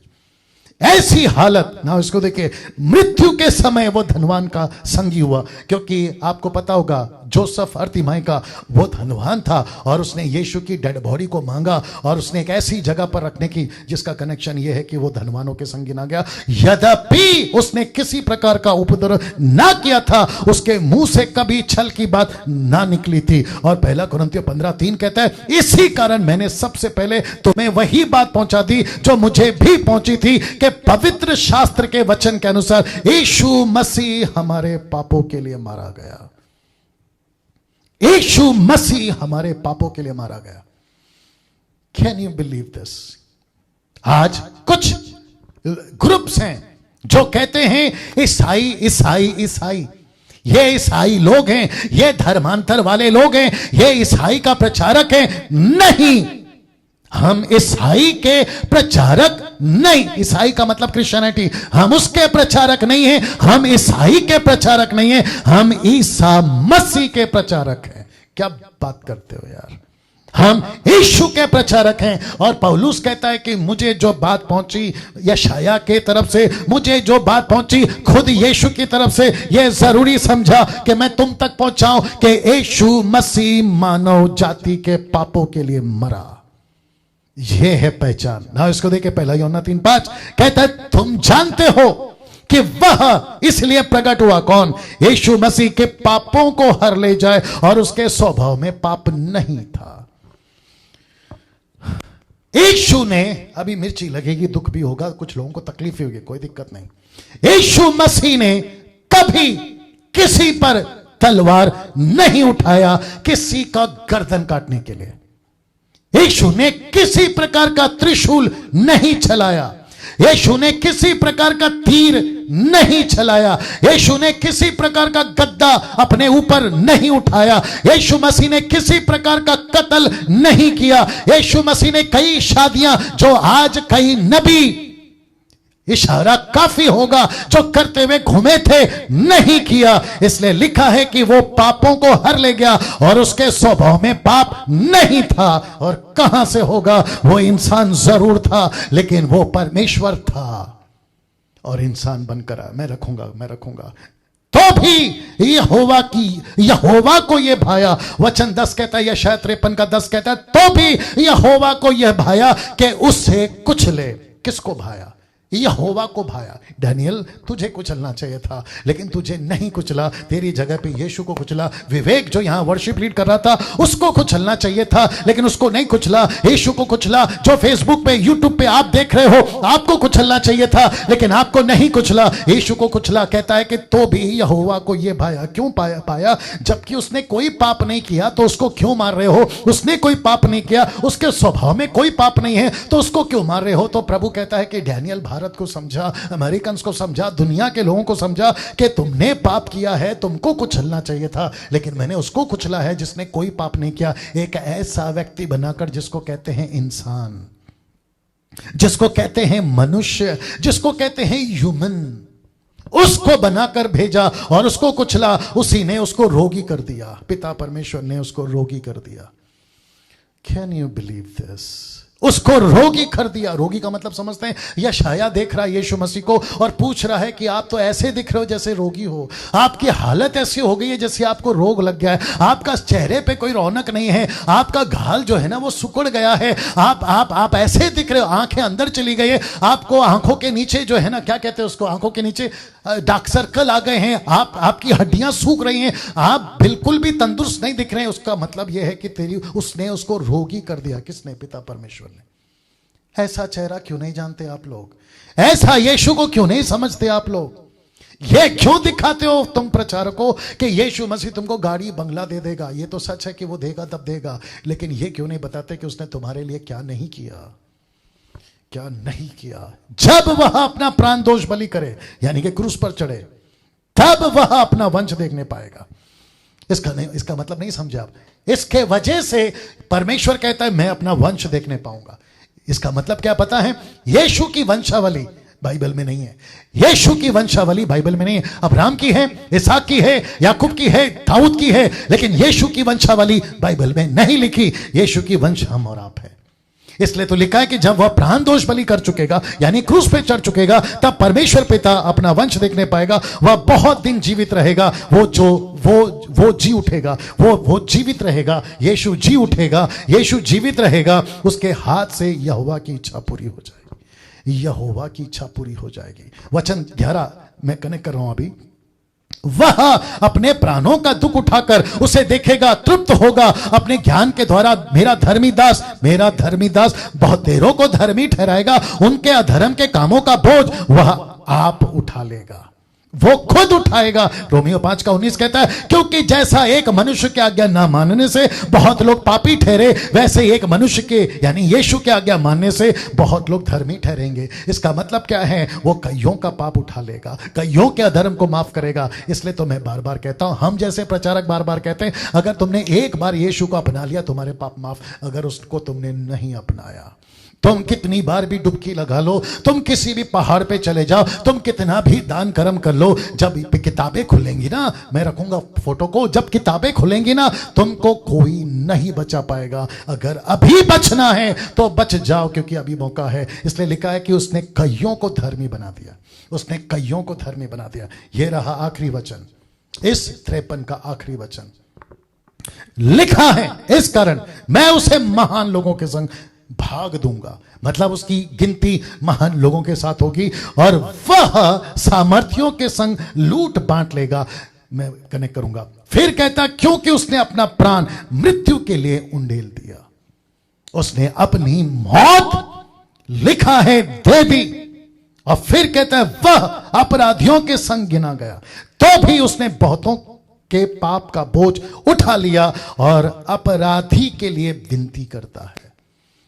ऐसी हालत ना, इसको देखिए, मृत्यु के समय वो धनवान का संगी हुआ। क्योंकि आपको पता होगा जोसेफ अरतिमाई का वो धनवान था और उसने यीशु की डेड बॉडी को मांगा और उसने एक ऐसी जगह पर रखने की जिसका कनेक्शन ये है कि वो धनवानों के संगी ना गया। यद्यपि उसने किसी प्रकार का उपद्रव ना किया था, उसके मुंह से कभी छल की बात ना निकली थी। और पहला कुरिन्थियों 15:3 कहता है, इसी कारण मैंने सबसे पहले तुम्हें वही बात पहुंचा दी जो मुझे भी पहुंची थी कि पवित्र शास्त्र के वचन के अनुसार यीशु मसीह हमारे पापों के लिए मारा गया। यीशु मसीह हमारे पापों के लिए मारा गया। Can you believe this? आज कुछ ग्रुप्स हैं जो कहते हैं ईसाई ईसाई ईसाई, ये ईसाई लोग हैं, ये धर्मांतर वाले लोग हैं, ये ईसाई का प्रचारक है। नहीं, हम ईसाई के प्रचारक नहीं। ईसाई का मतलब क्रिश्चियनिटी, हम उसके प्रचारक नहीं हैं, हम ईसाई के प्रचारक नहीं हैं, हम ईसा मसीह के प्रचारक हैं। क्या बात करते हो यार? हम यीशु के प्रचारक हैं। और पौलुस कहता है कि मुझे जो बात पहुंची यशाया के तरफ से, मुझे जो बात पहुंची खुद यीशु की तरफ से, यह जरूरी समझा कि मैं तुम तक पहुंचाऊं कि यीशु मसीह मानव जाति के पापों के लिए मरा। यह है पहचान ना। इसको देखिए, पहला यूहन्ना 3:5 कहता है, तुम जानते हो कि वह इसलिए प्रकट हुआ, कौन? यीशु मसीह के पापों को हर ले जाए, और उसके स्वभाव में पाप नहीं था। यीशु ने, अभी मिर्ची लगेगी, दुख भी होगा, कुछ लोगों को तकलीफ होगी, कोई दिक्कत नहीं। यीशु मसीह ने कभी किसी पर तलवार नहीं उठाया किसी का गर्दन काटने के लिए। यीशु ने किसी प्रकार का त्रिशूल नहीं चलाया, यीशु ने किसी प्रकार का तीर नहीं चलाया, यीशु ने किसी प्रकार का गद्दा अपने ऊपर नहीं उठाया, यीशु मसीह ने किसी प्रकार का कत्ल नहीं किया। यीशु मसीह ने कई शादियां जो आज कई नबी, इशारा काफी होगा, जो करते हुए घूमे थे, नहीं किया। इसलिए लिखा है कि वो पापों को हर ले गया और उसके स्वभाव में पाप नहीं था। और कहां से होगा? वो इंसान जरूर था, लेकिन वो परमेश्वर था और इंसान बनकर आया। मैं रखूंगा तो भी यहोवा को यह भाया। वचन 10 कहता है, यशाया 53 का 10 कहता है, तो भी यहोवा को यह भाया कि उससे कुचले। किसको भाया? यहोवा को भाया। डैनियल, तुझे कुचलना चाहिए था, लेकिन तुझे नहीं कुचला, तेरी जगह पे यीशु को कुचला। विवेक जो यहां वर्शिप लीड कर रहा था, उसको कुचलना चाहिए था, लेकिन उसको नहीं कुचला, यीशु को कुचला। जो फेसबुक पे, यूट्यूब पे आप देख रहे हो, आपको कुचलना चाहिए था, लेकिन आपको नहीं कुचला, यीशु को कुचला। कहता है कि तो भी यहोवा को यह भाया। क्यों पाया? जबकि उसने कोई पाप नहीं किया, तो उसको क्यों मार रहे हो? उसने कोई पाप नहीं किया, उसके स्वभाव में कोई पाप नहीं है, तो उसको क्यों मार रहे हो? तो प्रभु कहता है कि डैनियल, भारत को समझा, अमेरिकन को समझा, दुनिया के लोगों को समझा कि तुमने पाप किया है, तुमको कुचलना चाहिए था, लेकिन मैंने उसको कुचला है जिसने कोई पाप नहीं किया। एक ऐसा व्यक्ति बनाकर जिसको कहते हैं इंसान, जिसको कहते हैं मनुष्य, जिसको कहते हैं ह्यूमन, उसको बनाकर भेजा और उसको कुचला। उसी ने उसको रोगी कर दिया। पिता परमेश्वर ने उसको रोगी कर दिया। Can you believe this? उसको रोगी कर दिया। रोगी का मतलब समझते हैं, यशाया देख रहा है यीशु मसीह को और पूछ रहा है कि आप तो ऐसे दिख रहे हो जैसे रोगी हो, आपकी हालत ऐसी हो गई है जैसे आपको रोग लग गया है, आपका चेहरे पे कोई रौनक नहीं है, आपका गाल जो है ना वो सिकुड़ गया है, आप ऐसे दिख रहे हो, आंखें अंदर चली गई है, आपको आंखों के नीचे जो है ना, क्या कहते हैं उसको, आंखों के नीचे डार्क सर्कल आ गए हैं, आपकी हड्डियां सूख रही हैं, आप बिल्कुल भी तंदुरुस्त नहीं दिख रहे हैं। उसका मतलब यह है कि उसने उसको रोगी कर दिया। किसने? पिता परमेश्वर ने। ऐसा चेहरा क्यों नहीं जानते आप लोग? ऐसा यीशु को क्यों नहीं समझते आप लोग? ये क्यों दिखाते हो तुम प्रचारकों कि यीशु मसीह तुमको गाड़ी बंगला दे देगा? ये तो सच है कि वो देगा तब देगा, लेकिन ये क्यों नहीं बताते कि उसने तुम्हारे लिए क्या नहीं किया, क्या नहीं किया। जब वह अपना प्राण दोष बलि करे, यानी कि क्रूस पर चढ़े, तब वह अपना वंश देखने पाएगा। इसका मतलब नहीं समझे आप? इसके वजह से परमेश्वर कहता है मैं अपना वंश देखने पाऊंगा। इसका मतलब क्या पता है? यीशु की वंशावली बाइबल में नहीं है। यीशु की वंशावली बाइबल में नहीं है। अब्राहम की है, इसहाक की है, याकूब की है, दाऊद की है, लेकिन यीशु की वंशावली बाइबल में नहीं लिखी। यीशु की वंश हम और आप है। इसलिए तो लिखा है कि जब वह प्राण दोष बलि कर चुकेगा, यानी क्रूस पे चढ़ चुकेगा, तब परमेश्वर पिता अपना वंश देखने पाएगा। वह बहुत दिन जीवित रहेगा। वो जी उठेगा, वो जीवित रहेगा। यीशु जी उठेगा, यीशु जीवित रहेगा। उसके हाथ से यहोवा की इच्छा पूरी हो जाएगी। यहोवा की इच्छा पूरी हो जाएगी। वचन 11 मैं कनेक्ट कर रहा हूं अभी। वह अपने प्राणों का दुख उठाकर उसे देखेगा, तृप्त होगा अपने ज्ञान के द्वारा। मेरा धर्मी दास बहुत देरों को धर्मी ठहराएगा। उनके अधर्म के कामों का बोझ वह आप उठा लेगा, वो खुद उठाएगा। रोमियो 5:19 कहता है, क्योंकि जैसा एक मनुष्य की आज्ञा ना मानने से बहुत लोग पापी ठहरे, वैसे एक मनुष्य के यानी यीशु की आज्ञा मानने से बहुत लोग धर्मी ठहरेंगे। इसका मतलब क्या है? वो कईयों का पाप उठा लेगा, कईयों के अधर्म को माफ करेगा। इसलिए तो मैं बार बार कहता हूं, हम जैसे प्रचारक बार बार कहते हैं, अगर तुमने एक बार यीशु को अपना लिया तुम्हारे पाप माफ। अगर उसको तुमने नहीं अपनाया, तुम कितनी बार भी डुबकी लगा लो, तुम किसी भी पहाड़ पे चले जाओ, तुम कितना भी दान कर्म कर लो, जब किताबें खुलेंगी ना, मैं रखूंगा फोटो को, जब किताबें खुलेंगी ना, तुमको कोई नहीं बचा पाएगा। अगर अभी बचना है तो बच जाओ, क्योंकि अभी मौका है। इसलिए लिखा है कि उसने कईयों को धर्मी बना दिया, उसने कईयों को धर्मी बना दिया। यह रहा आखिरी वचन, इस 53 का आखिरी वचन लिखा है, इस कारण मैं उसे महान लोगों के संग भाग दूंगा। मतलब उसकी गिनती महान लोगों के साथ होगी और वह सामर्थियों के संग लूट बांट लेगा। मैं कनेक्ट करूंगा। फिर कहता, क्योंकि उसने अपना प्राण मृत्यु के लिए उंडेल दिया, उसने अपनी मौत लिखा है दे दी। और फिर कहता है, वह अपराधियों के संग गिना गया, तो भी उसने बहुतों के पाप का बोझ उठा लिया और अपराधी के लिए विनती करता है।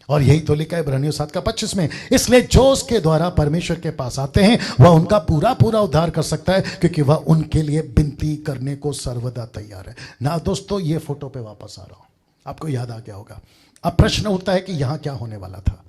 और यही तो लिखा है इब्रानियों 7:25 में, इसलिए जो उसके द्वारा परमेश्वर के पास आते हैं वह उनका पूरा पूरा उद्धार कर सकता है, क्योंकि वह उनके लिए विनती करने को सर्वदा तैयार है। ना दोस्तों, ये फोटो पे वापस आ रहा हूं, आपको याद आ गया होगा। अब प्रश्न उठता है कि यहां क्या होने वाला था,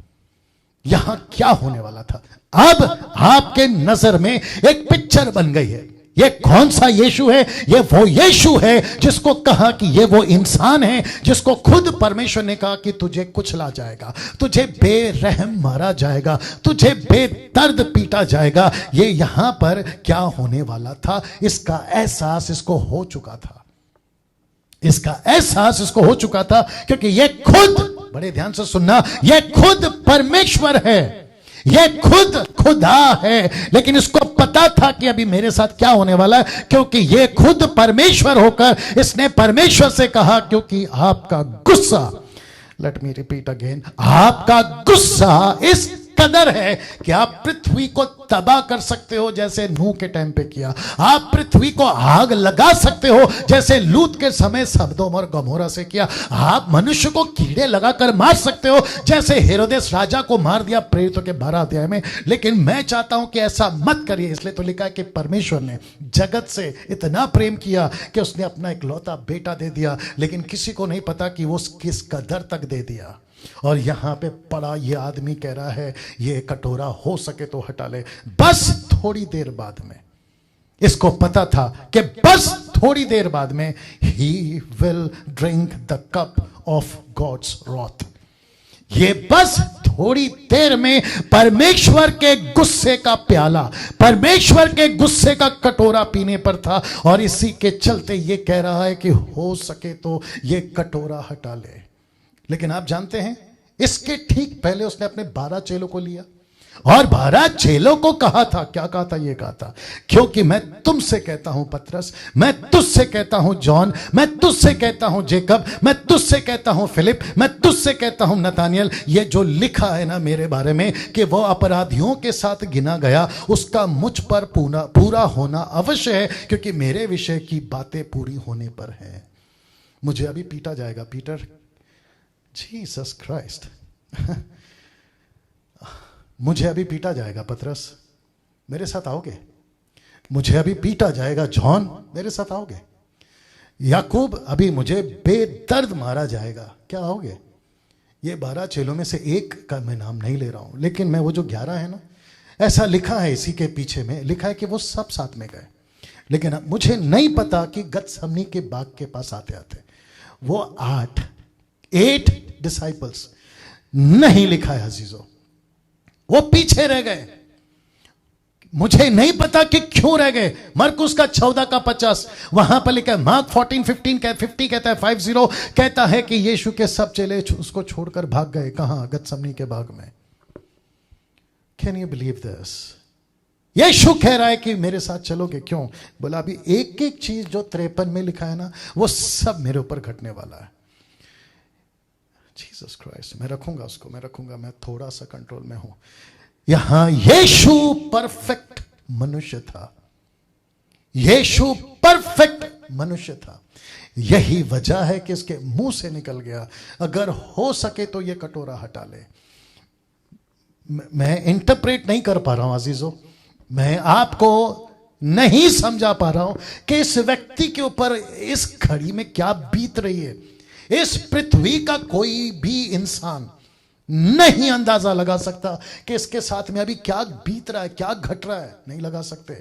यहां क्या होने वाला था। अब आपके नजर में एक पिक्चर बन गई है। ये कौन सा यीशु है? ये वो यीशु है जिसको कहा कि ये वो इंसान है जिसको खुद परमेश्वर ने कहा कि तुझे कुचला जाएगा, तुझे बेरहम मारा जाएगा, तुझे बेदर्द पीटा जाएगा। ये यहां पर क्या होने वाला था, इसका एहसास इसको हो चुका था। इसका एहसास इसको हो चुका था, क्योंकि ये खुद, बड़े ध्यान से सुनना, ये खुद परमेश्वर है, ये खुद खुदा है। लेकिन इसको पता था कि अभी मेरे साथ क्या होने वाला है, क्योंकि ये खुद परमेश्वर होकर इसने परमेश्वर से कहा, क्योंकि आपका गुस्सा, लेट मी रिपीट अगेन, आपका गुस्सा इस कदर है कि आप पृथ्वी को तबाह कर सकते हो जैसे नूह के टाइम पे किया। आप पृथ्वी को आग लगा सकते हो जैसे लूत के समय सदोम और गमोरा से किया। आप मनुष्य को कीड़े लगाकर मार सकते हो जैसे हेरोदेस राजा को मार दिया प्रेरितों के 12 अध्याय में। लेकिन मैं चाहता हूं कि ऐसा मत करिए। इसलिए तो लिखा है कि परमेश्वर ने जगत से इतना प्रेम किया कि उसने अपना इकलौता बेटा दे दिया। लेकिन किसी को नहीं पता कि वो किस कदर तक दे दिया। और यहां पे पड़ा ये आदमी कह रहा है, ये कटोरा हो सके तो हटा ले। बस थोड़ी देर बाद में इसको पता था कि बस थोड़ी देर बाद में ही will drink the cup of God's wrath. ये बस थोड़ी देर में परमेश्वर के गुस्से का प्याला, परमेश्वर के गुस्से का कटोरा पीने पर था, और इसी के चलते ये कह रहा है कि हो सके तो ये कटोरा हटा ले। लेकिन आप जानते हैं, इसके ठीक पहले उसने अपने 12 चेलों को लिया और 12 चेलों को कहा था, क्या कहा था? ये कहा था, क्योंकि मैं तुमसे कहता हूं पतरस, मैं तुझसे कहता हूं जॉन, मैं तुझसे कहता हूं जेकब, मैं तुझसे कहता हूं फिलिप, मैं तुझसे कहता हूं नतानियल, ये जो लिखा है ना मेरे बारे में कि वो अपराधियों के साथ गिना गया, उसका मुझ पर पूरा होना अवश्य है, क्योंकि मेरे विषय की बातें पूरी होने पर है। मुझे अभी पीटा जाएगा पीटर, जीसस क्राइस्ट मुझे अभी पीटा जाएगा पतरस, मेरे साथ आओगे? मुझे अभी पीटा जाएगा जॉन, मेरे साथ आओगे? याकूब, अभी मुझे बेदर्द मारा जाएगा, क्या आओगे? ये 12 चेलों में से एक का मैं नाम नहीं ले रहा हूं, लेकिन मैं वो जो 11 है ना, ऐसा लिखा है इसी के पीछे में, लिखा है कि वो सब साथ में गए। लेकिन मुझे नहीं पता कि गतसमनी के बाग के पास आते आते वो 8 डिसाइपल्स नहीं लिखा है अजीजों, वो पीछे रह गए। मुझे नहीं पता कि क्यों रह गए। मरकुस का 14 का 50 वहां पर लिखा है, मार्क 14:50 50 कहता है 50 कहता है कि यीशु के सब चेले उसको छोड़कर भाग गए। कहां? गतसमनी के बाग में। Can you believe this? यीशु कह रहा है कि मेरे साथ चलोगे? क्यों? बोला अभी एक एक चीज जो 53 में लिखा है ना, वो सब मेरे ऊपर घटने वाला है। जीसस क्राइस्ट, मैं रखूंगा उसको, मैं रखूंगा, मैं थोड़ा सा कंट्रोल में हूं। यहां यीशु परफेक्ट मनुष्य था, यीशु परफेक्ट मनुष्य था। यही वजह है कि इसके मुंह से निकल गया, अगर हो सके तो ये कटोरा हटा ले। मैं इंटरप्रेट नहीं कर पा रहा हूं अजीजों, मैं आपको नहीं समझा पा रहा हूं कि इस व्यक्ति के ऊपर इस घड़ी में क्या बीत रही है। इस पृथ्वी का कोई भी इंसान नहीं अंदाजा लगा सकता कि इसके साथ में अभी क्या बीत रहा है, क्या घट रहा है, नहीं लगा सकते।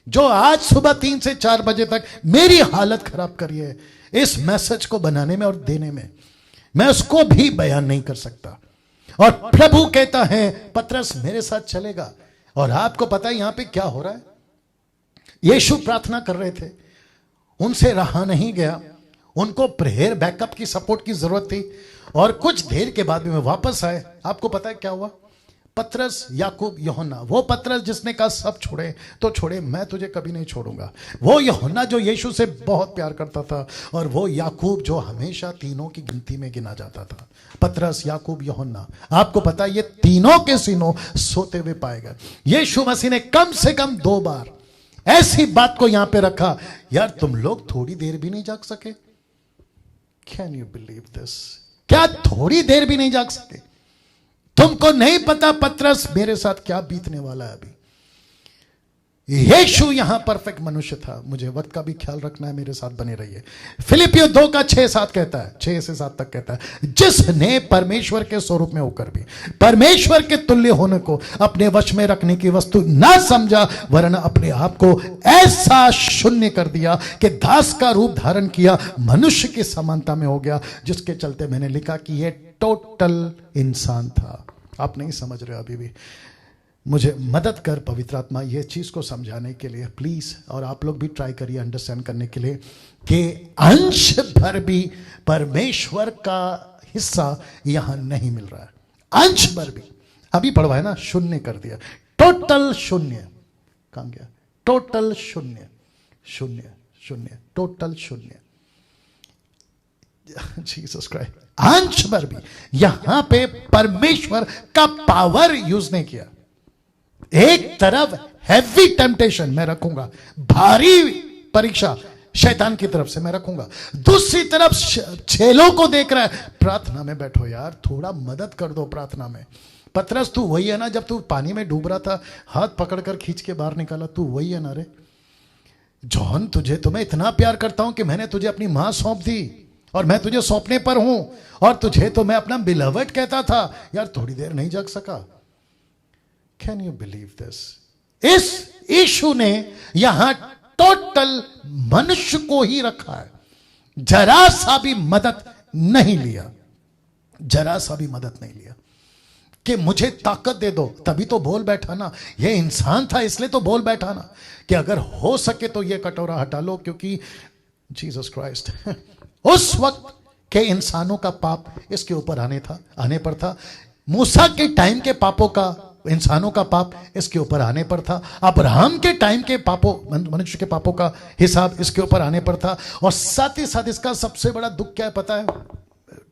जो आज सुबह 3 से 4 बजे तक मेरी हालत खराब करी है इस मैसेज को बनाने में और देने में, मैं उसको भी बयान नहीं कर सकता। और प्रभु कहता है पतरस मेरे साथ चलेगा। और आपको पता है यहां पे क्या हो रहा है? यीशु प्रार्थना कर रहे थे, उनसे रहा नहीं गया, उनको प्रेयर बैकअप की सपोर्ट की जरूरत थी। और कुछ देर के बाद में वापस आए। आपको पता है क्या हुआ? पतरस, याकूब, यूहन्ना, वो पतरस जिसने कहा सब छोड़े तो छोड़े, मैं तुझे कभी नहीं छोड़ूंगा, वो यूहन्ना जो यीशु से बहुत प्यार करता था, और वो याकूब जो हमेशा तीनों की गिनती में गिना जाता था। पतरस, याकूब, यूहन्ना, आपको पता है ये तीनों के तीनों सोते हुए पाए गए। यीशु मसीह ने कम से कम 2 बार ऐसी बात को यहां पे रखा, यार तुम लोग थोड़ी देर भी नहीं जाग सके? Can you believe this? क्या थोड़ी देर भी नहीं जाग सके? तुमको नहीं पता पतरस मेरे साथ क्या बीतने वाला है अभी। यीशु यहां परफेक्ट मनुष्य था। मुझे वक्त का भी ख्याल रखना है, मेरे साथ बने रहिए। फिलिपियो 2 का 6-7 कहता है, 6 से 7 तक कहता है, जिसने परमेश्वर के स्वरूप में होकर भी परमेश्वर के तुल्य होने को अपने वश में रखने की वस्तु ना समझा, वरन अपने आप को ऐसा शून्य कर दिया कि दास का रूप धारण किया, मनुष्य की समानता में हो गया। जिसके चलते मैंने लिखा कि यह टोटल इंसान था। आप नहीं समझ रहे अभी भी। मुझे मदद कर पवित्र आत्मा ये चीज को समझाने के लिए प्लीज, और आप लोग भी ट्राई करिए अंडरस्टैंड करने के लिए कि अंश भर भी परमेश्वर का हिस्सा यहां नहीं मिल रहा है। अंश भर भी, अभी पढ़वा है ना, शून्य कर दिया, टोटल शून्य। कहां गया? टोटल शून्य, शून्य शून्य, टोटल शून्य। जीसस क्राइस्ट, अंश भर भी यहां पे परमेश्वर का पावर यूज नहीं किया। एक तरफ हैवी टेम्पटेशन मैं रखूंगा, भारी परीक्षा शैतान की तरफ से मैं रखूंगा, दूसरी तरफ चेलों को देख रहा है, प्रार्थना में बैठो यार, थोड़ा मदद कर दो प्रार्थना में। पतरस तू वही है ना, जब तू पानी में डूब रहा था, हाथ पकड़कर खींच के बाहर निकाला, तू वही है ना रे। जॉन, तुझे तो मैं इतना प्यार करता हूं कि मैंने तुझे अपनी मां सौंप दी, और मैं तुझे सौंपने पर हूं, और तुझे तो मैं अपना बिलवड कहता था, यार थोड़ी देर नहीं जग सका। Can you believe this? इस यीशु ने यहां टोटल मनुष्य को ही रखा है, जरा सा भी मदद नहीं लिया। जरा सा भी मदद नहीं लिया कि मुझे ताकत दे दो, तभी तो बोल बैठा ना। ये इंसान था इसलिए तो बोल बैठा ना कि अगर हो सके तो ये कटोरा हटा लो, क्योंकि जीसस क्राइस्ट उस वक्त के इंसानों का पाप इसके ऊपर आने पर था। मूसा के टाइम के पापों का, इंसानों का पाप इसके ऊपर आने पर था। अब्राहम के टाइम के पापों, मनुष्य के पापों का हिसाब इसके ऊपर आने पर था। और साथ ही साथ इसका सबसे बड़ा दुख क्या है पता है?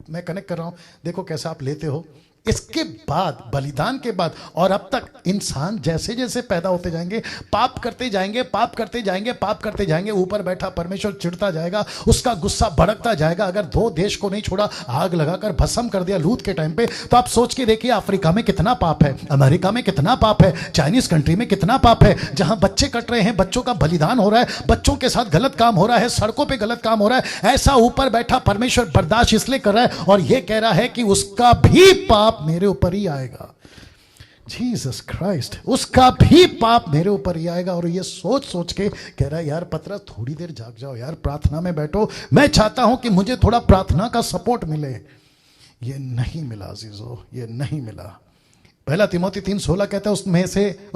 मैं कनेक्ट कर रहा हूं, देखो कैसा आप लेते हो। इसके बाद, बलिदान के बाद और अब तक इंसान जैसे जैसे पैदा होते जाएंगे, पाप करते जाएंगे, पाप करते जाएंगे, पाप करते जाएंगे, ऊपर बैठा परमेश्वर चिढ़ता जाएगा, उसका गुस्सा भड़कता जाएगा। अगर 2 देश को नहीं छोड़ा, आग लगाकर भस्म कर दिया लूत के टाइम पे, तो आप सोच के देखिए अफ्रीका में कितना पाप है, अमेरिका में कितना पाप है, चाइनीज कंट्री में कितना पाप है, जहां बच्चे कट रहे हैं, बच्चों का बलिदान हो रहा है, बच्चों के साथ गलत काम हो रहा है, सड़कों पर गलत काम हो रहा है। ऐसा ऊपर बैठा परमेश्वर बर्दाश्त इसलिए कर रहा है और यह कह रहा है कि उसका भी पाप मेरे ऊपर ही आएगा। जीसस क्राइस्ट, उसका भी पाप मेरे ऊपर ही आएगा। और ये सोच सोच के कह रहा है यार पतरस थोड़ी देर जाग जाओ यार, प्रार्थना में बैठो। मैं चाहता हूं कि मुझे थोड़ा प्रार्थना का सपोर्ट मिले। ये नहीं मिला अजीजों, ये नहीं मिला। 1 तिमोथी 3:16 कहता है उसमें से,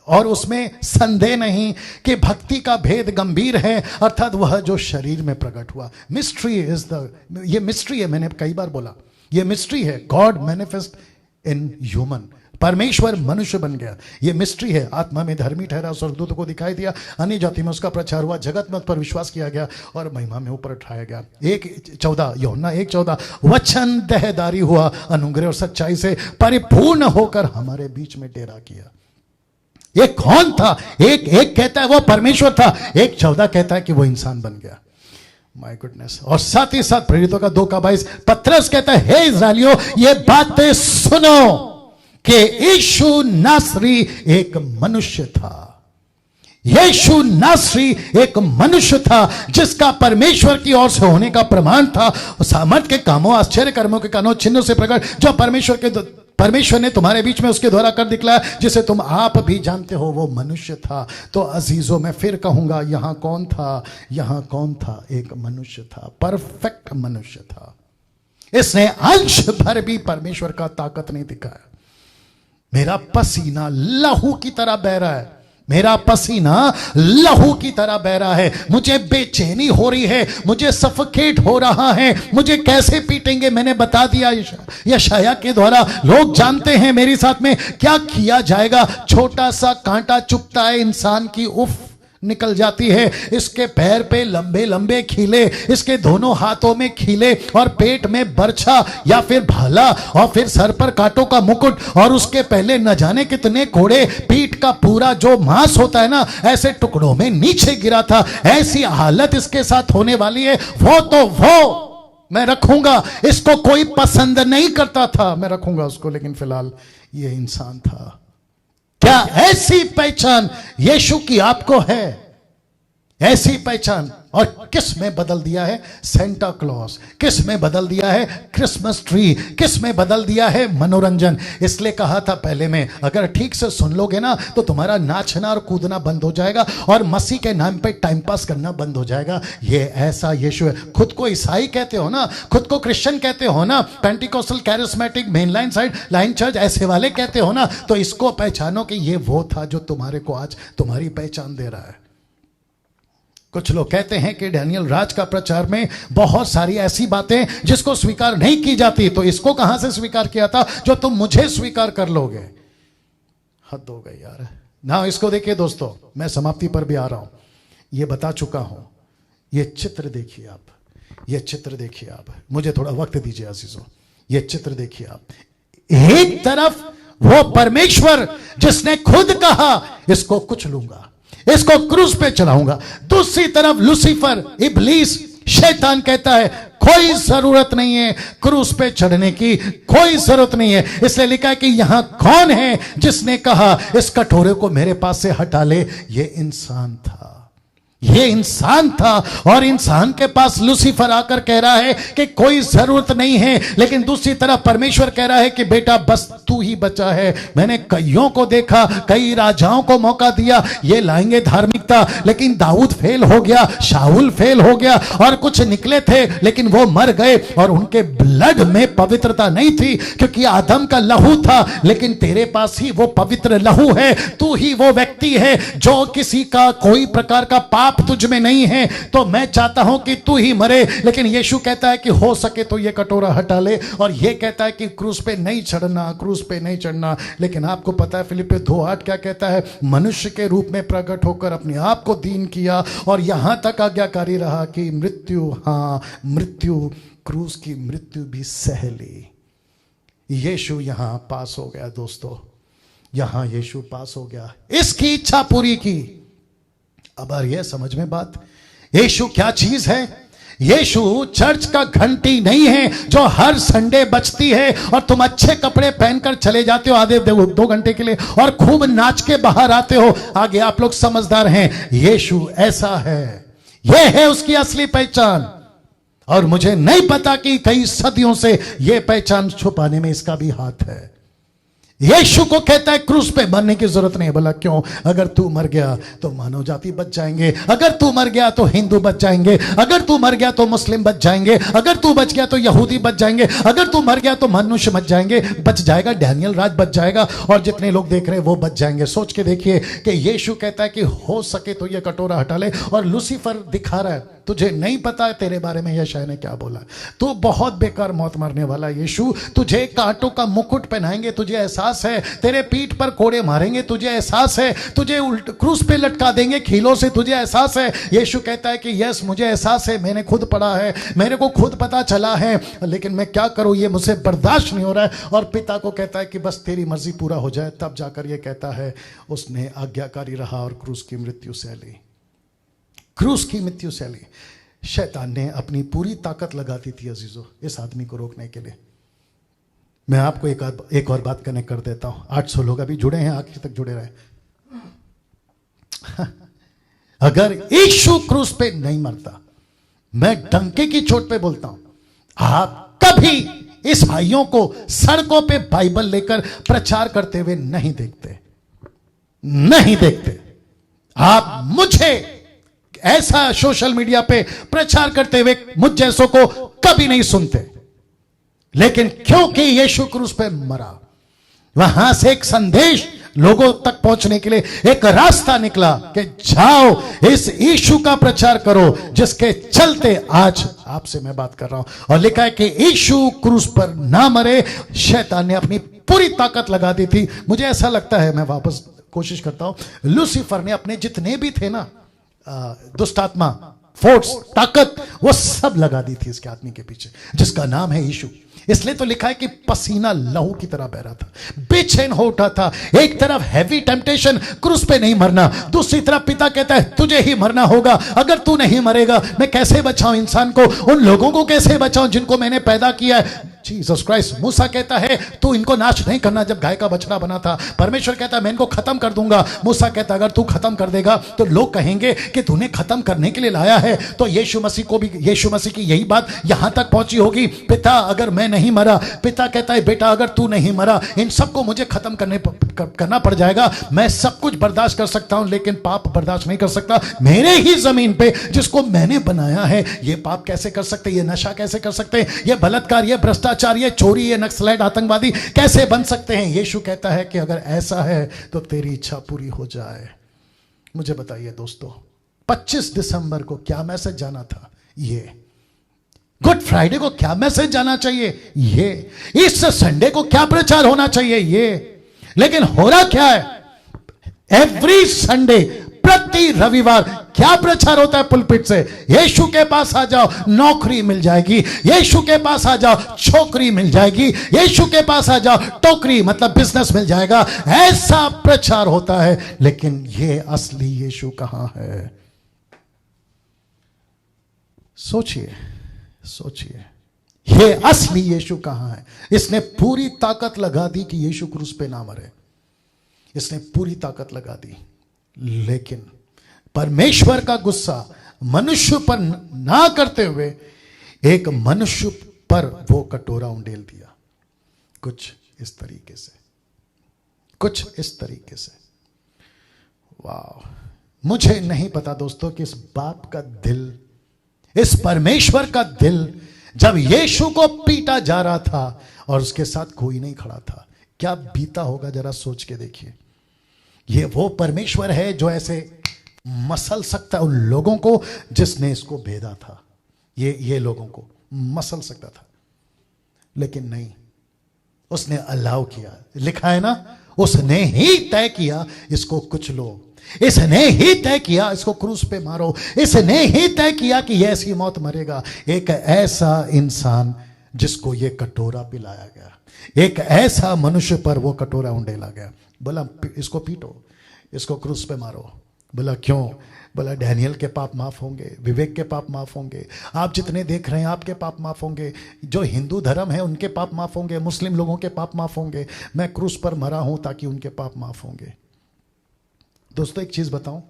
और उसमें संदेह नहीं कि भक्ति का भेद गंभीर है, अर्थात वह जो शरीर में प्रकट हुआ। मिस्ट्री इज द, ये मिस्ट्री है, मैंने कई बार बोला ये मिस्ट्री है। गॉड मैनिफेस्ट इन ह्यूमन, परमेश्वर मनुष्य बन गया, ये मिस्ट्री है। आत्मा में धर्मी ठहरा, स्वर्गदूत को दिखाई दिया, अन्य जाति में उसका प्रचार हुआ, जगत में उस पर विश्वास किया गया और महिमा में ऊपर उठाया गया। 1:14 यूहन्ना 1:14, वचन देहधारी हुआ, अनुग्रह और सच्चाई से परिपूर्ण होकर हमारे बीच में डेरा किया। ये कौन था? एक कहता है वो परमेश्वर था, 1:14 कहता है कि वो इंसान बन गया। My goodness. और साथ ही साथ प्रेरितों का 2:22 पतरस कहता है, हे इस्राएलियों ये बातें सुनो कि यीशु नासरी एक मनुष्य था। यीशु नासरी एक मनुष्य था जिसका परमेश्वर की ओर से होने का प्रमाण था, सामर्थ के कामों, आश्चर्य कर्मों के कानों, चिन्हों से प्रकट, जो परमेश्वर ने तुम्हारे बीच में उसके द्वारा कर दिखलाया, जिसे तुम आप भी जानते हो वो मनुष्य था। तो अजीजों मैं फिर कहूंगा, यहां कौन था? यहां कौन था? एक मनुष्य था, परफेक्ट मनुष्य था। इसने अंश भर भी परमेश्वर का ताकत नहीं दिखाया। मेरा पसीना लहू की तरह बह रहा है, मेरा पसीना लहू की तरह बह रहा है, मुझे बेचैनी हो रही है, मुझे सफोकेट हो रहा है। मुझे कैसे पीटेंगे मैंने बता दिया यशाया के द्वारा। लोग जानते हैं मेरे साथ में क्या किया जाएगा। छोटा सा कांटा चुभता है इंसान की, उफ निकल जाती है। इसके पैर पे लंबे लंबे खीले, इसके दोनों हाथों में खीले, और पेट में बर्छा या फिर भाला, और फिर सर पर कांटों का मुकुट, और उसके पहले न जाने कितने कोड़े। पीठ का पूरा जो मांस होता है ना, ऐसे टुकड़ों में नीचे गिरा था। ऐसी हालत इसके साथ होने वाली है। वो मैं रखूंगा, इसको कोई पसंद नहीं करता था, मैं रखूंगा उसको, लेकिन फिलहाल ये इंसान था। क्या ऐसी पहचान यीशु की आपको है? ऐसी पहचान? और किस में बदल दिया है? Santa Claus. किस में बदल दिया है? Christmas tree. किस में बदल दिया है? मनोरंजन। इसलिए कहा था पहले में, अगर ठीक से सुन लोगे ना तो तुम्हारा नाचना और कूदना बंद हो जाएगा और मसीह के नाम पे टाइम पास करना बंद हो जाएगा। ये ऐसा यीशु है। खुद को ईसाई कहते हो ना, खुद को क्रिश्चियन कहते हो ना, Pentecostal, charismatic, mainline side, line church ऐसे वाले कहते हो ना, तो इसको पहचानो कि ये वो था जो तुम्हारे को आज तुम्हारी पहचान दे रहा है। कुछ लोग कहते हैं कि डैनियल राज का प्रचार में बहुत सारी ऐसी बातें जिसको स्वीकार नहीं की जाती, तो इसको कहां से स्वीकार किया था जो तुम मुझे स्वीकार कर लोगे? हद हो गई यार ना। इसको देखिए दोस्तों, मैं समाप्ति पर भी आ रहा हूं, ये बता चुका हूं। ये चित्र देखिए आप, ये चित्र देखिए आप, मुझे थोड़ा वक्त दीजिए अजीजों। ये चित्र देखिए आप। एक तरफ वो परमेश्वर जिसने खुद कहा इसको कुछ लूंगा, इसको क्रूस पे चढ़ाऊंगा। दूसरी तरफ लूसीफर, इब्लीस, शैतान कहता है कोई जरूरत नहीं है क्रूस पे चढ़ने की, कोई जरूरत नहीं है। इसलिए लिखा है कि यहां कौन है जिसने कहा इस कटोरे को मेरे पास से हटा ले? ये इंसान था, ये इंसान था और इंसान के पास लूसीफर आकर कह रहा है कि कोई जरूरत नहीं है, लेकिन दूसरी तरफ परमेश्वर कह रहा है कि बेटा बस तू ही बचा है। मैंने कईयों को देखा, कई राजाओं को मौका दिया, ये लाएंगे धार्मिकता, लेकिन दाऊद फेल हो गया, शाऊल फेल हो गया, और कुछ निकले थे लेकिन वो मर गए और उनके ब्लड में पवित्रता नहीं थी, क्योंकि आदम का लहू था। लेकिन तेरे पास ही वो पवित्र लहू है, तू ही वो व्यक्ति है जो किसी का कोई प्रकार का पाप तुझ में नहीं है। तो मैं चाहता हूं कि तू ही मरे, लेकिन यीशु कहता है कि हो सके तो ये कटोरा हटा ले, और ये कहता है कि क्रूस पे नहीं चढ़ना, क्रूस पे नहीं चढ़ना। लेकिन आपको पता है फिलिप्पियों 2:8 क्या कहता है? मनुष्य के रूप में प्रकट होकर अपने आप को दीन किया और यहां तक आज्ञाकारी रहा कि मृत्यु, हां मृत्यु, क्रूस की मृत्यु भी सह ली। यीशु यहां पास हो गया दोस्तों, यहां यीशु पास हो गया, इसकी इच्छा पूरी की। अब आ रही है समझ में बात? यीशु क्या चीज है? यीशु चर्च का घंटी नहीं है जो हर संडे बजती है और तुम अच्छे कपड़े पहनकर चले जाते हो आधे 2 घंटे के लिए और खूब नाच के बाहर आते हो। आगे आप लोग समझदार हैं। यीशु ऐसा है, यह है उसकी असली पहचान। और मुझे नहीं पता कि कई सदियों से यह पहचान छुपाने में इसका भी हाथ है। यीशु को कहता है क्रूस पे मरने की जरूरत नहीं। बोला क्यों? अगर तू मर गया तो मानव जाति बच जाएंगे, अगर तू मर गया तो हिंदू बच जाएंगे, अगर तू मर गया तो मुस्लिम बच जाएंगे, अगर तू बच गया तो यहूदी बच जाएंगे, अगर तू मर गया तो मनुष्य बच जाएंगे, बच जाएगा डैनियल राज बच जाएगा, और जितने लोग देख रहे हैं वो बच जाएंगे। सोच के देखिए कि यीशु कहता है कि हो सके तो ये कटोरा हटा ले, और लूसीफर दिखा रहा है तुझे नहीं पता है तेरे बारे में यशायाह ने क्या बोला, तू बहुत बेकार मौत मरने वाला। यीशु तुझे कांटों का मुकुट पहनाएंगे, तुझे एहसास है, तेरे पीठ पर कोड़े मारेंगे, तुझे एहसास है, तुझे क्रूस पे लटका देंगे खीलों से, तुझे एहसास है। यीशु कहता है कि यस मुझे एहसास है, मैंने खुद पढ़ा है, मेरे को खुद पता चला है, लेकिन मैं क्या करूं, ये मुझसे बर्दाश्त नहीं हो रहा है। और पिता को कहता है कि बस तेरी मर्जी पूरा हो जाए। तब जाकर ये कहता है उसने आज्ञाकारी रहा और क्रूस की मृत्यु सह ली, क्रूस की मृत्यु सह ली। शैतान ने अपनी पूरी ताकत लगा दी थी अजीजों इस आदमी को रोकने के लिए। मैं आपको एक और बात कनेक्ट कर देता हूं। 800 लोग अभी जुड़े हैं, आखिर तक जुड़े रहे। अगर यीशु क्रूस पे नहीं मरता, मैं डंके की चोट पे बोलता हूं, आप कभी इस भाइयों को सड़कों पे बाइबल लेकर प्रचार करते हुए नहीं देखते, नहीं देखते। आप मुझे ऐसा सोशल मीडिया पे प्रचार करते हुए मुझ जैसों को कभी नहीं सुनते। लेकिन क्योंकि यीशु क्रूस पे मरा, वहां से एक संदेश लोगों तक पहुंचने के लिए एक रास्ता निकला कि जाओ इस यीशु का प्रचार करो, जिसके चलते आज आपसे मैं बात कर रहा हूं। और लिखा है कि यीशु क्रूस पर ना मरे, शैतान ने अपनी पूरी ताकत लगा दी थी। मुझे ऐसा लगता है, मैं वापस कोशिश करता हूं, लूसीफर ने अपने जितने भी थे ना दुष्टात्मा, फोर्स, ताकत, वो सब लगा दी थी इसके आदमी के पीछे, जिसका नाम है यीशु। इसलिए तो लिखा है कि पसीना लहू की तरह बह रहा था, बेचैन हो उठा था। एक तरफ हैवी टेम्पटेशन, क्रूस पे नहीं मरना, दूसरी तरफ पिता कहता है तुझे ही मरना होगा। अगर तू नहीं मरेगा मैं कैसे बचाऊं इंसान को, उन लोगों को कैसे बचाऊं जिनको मैंने पैदा किया है। Jesus Christ. मूसा कहता है तू इनको नाश नहीं करना, जब गाय का बछड़ा बना था। परमेश्वर कहता है मैं इनको खत्म कर दूंगा। मूसा कहता है अगर तू खत्म कर देगा तो लोग कहेंगे कि तूने खत्म करने के लिए लाया है। तो यीशु मसीह को भी, यीशु मसीह की यही बात यहां तक पहुंची होगी, पिता अगर मैं नहीं मरा, पिता कहता है बेटा अगर तू नहीं मरा, इन सबको मुझे खत्म करना पड़ जाएगा। मैं सब कुछ बर्दाश्त कर सकता हूं लेकिन पाप बर्दाश्त नहीं कर सकता। मेरे ही जमीन पे जिसको मैंने बनाया है ये पाप कैसे कर सकते, ये नशा कैसे कर सकते, ये बलात्कार, ये भ्रष्टाचार, ये चोरी, ये नक्सलाइट, आतंकवादी कैसे बन सकते हैं। यीशु कहता है कि अगर ऐसा है तो तेरी इच्छा पूरी हो जाए। मुझे बताइए दोस्तों, 25 दिसंबर को क्या मैसेज जाना था? ये गुड फ्राइडे को क्या मैसेज जाना चाहिए? ये इस संडे को क्या प्रचार होना चाहिए? ये। लेकिन हो रहा क्या है? एवरी संडे, प्रति रविवार क्या प्रचार होता है पुलपिट से? यीशु के पास आ जाओ नौकरी मिल जाएगी, यीशु के पास आ जाओ छोकरी मिल जाएगी, यीशु के पास आ जाओ टोकरी मतलब बिजनेस मिल जाएगा। ऐसा प्रचार होता है। लेकिन ये असली यीशु कहां है? सोचिए, सोचिए, ये असली यीशु कहां है? इसने पूरी ताकत लगा दी कि यीशु क्रूस पे ना मरे, इसने पूरी ताकत लगा दी। लेकिन परमेश्वर का गुस्सा मनुष्य पर ना करते हुए एक मनुष्य पर वो कटोरा उंडेल दिया। कुछ इस तरीके से, कुछ इस तरीके से। वाह, मुझे नहीं पता दोस्तों कि इस बाप का दिल, इस परमेश्वर का दिल जब यीशु को पीटा जा रहा था और उसके साथ कोई नहीं खड़ा था, क्या बीता होगा जरा सोच के देखिए। ये वो परमेश्वर है जो ऐसे मसल सकता है उन लोगों को जिसने इसको भेदा था। ये लोगों को मसल सकता था, लेकिन नहीं, उसने अलाउ किया। लिखा है ना, उसने ही तय किया इसको कुछ लो, इसने ही तय किया इसको क्रूस पे मारो, इसने ही तय किया कि यह ऐसी मौत मरेगा। एक ऐसा इंसान जिसको ये कटोरा पिलाया गया, एक ऐसा मनुष्य पर वो कटोरा उंडेला गया। बोला इसको पीटो, इसको क्रूस पे मारो। बोला क्यों? बोला डैनियल के पाप माफ होंगे, विवेक के पाप माफ होंगे, आप जितने देख रहे हैं आपके पाप माफ होंगे, जो हिंदू धर्म है उनके पाप माफ होंगे, मुस्लिम लोगों के पाप माफ होंगे। मैं क्रूस पर मरा हूं ताकि उनके पाप माफ होंगे। दोस्तों एक चीज बताऊं,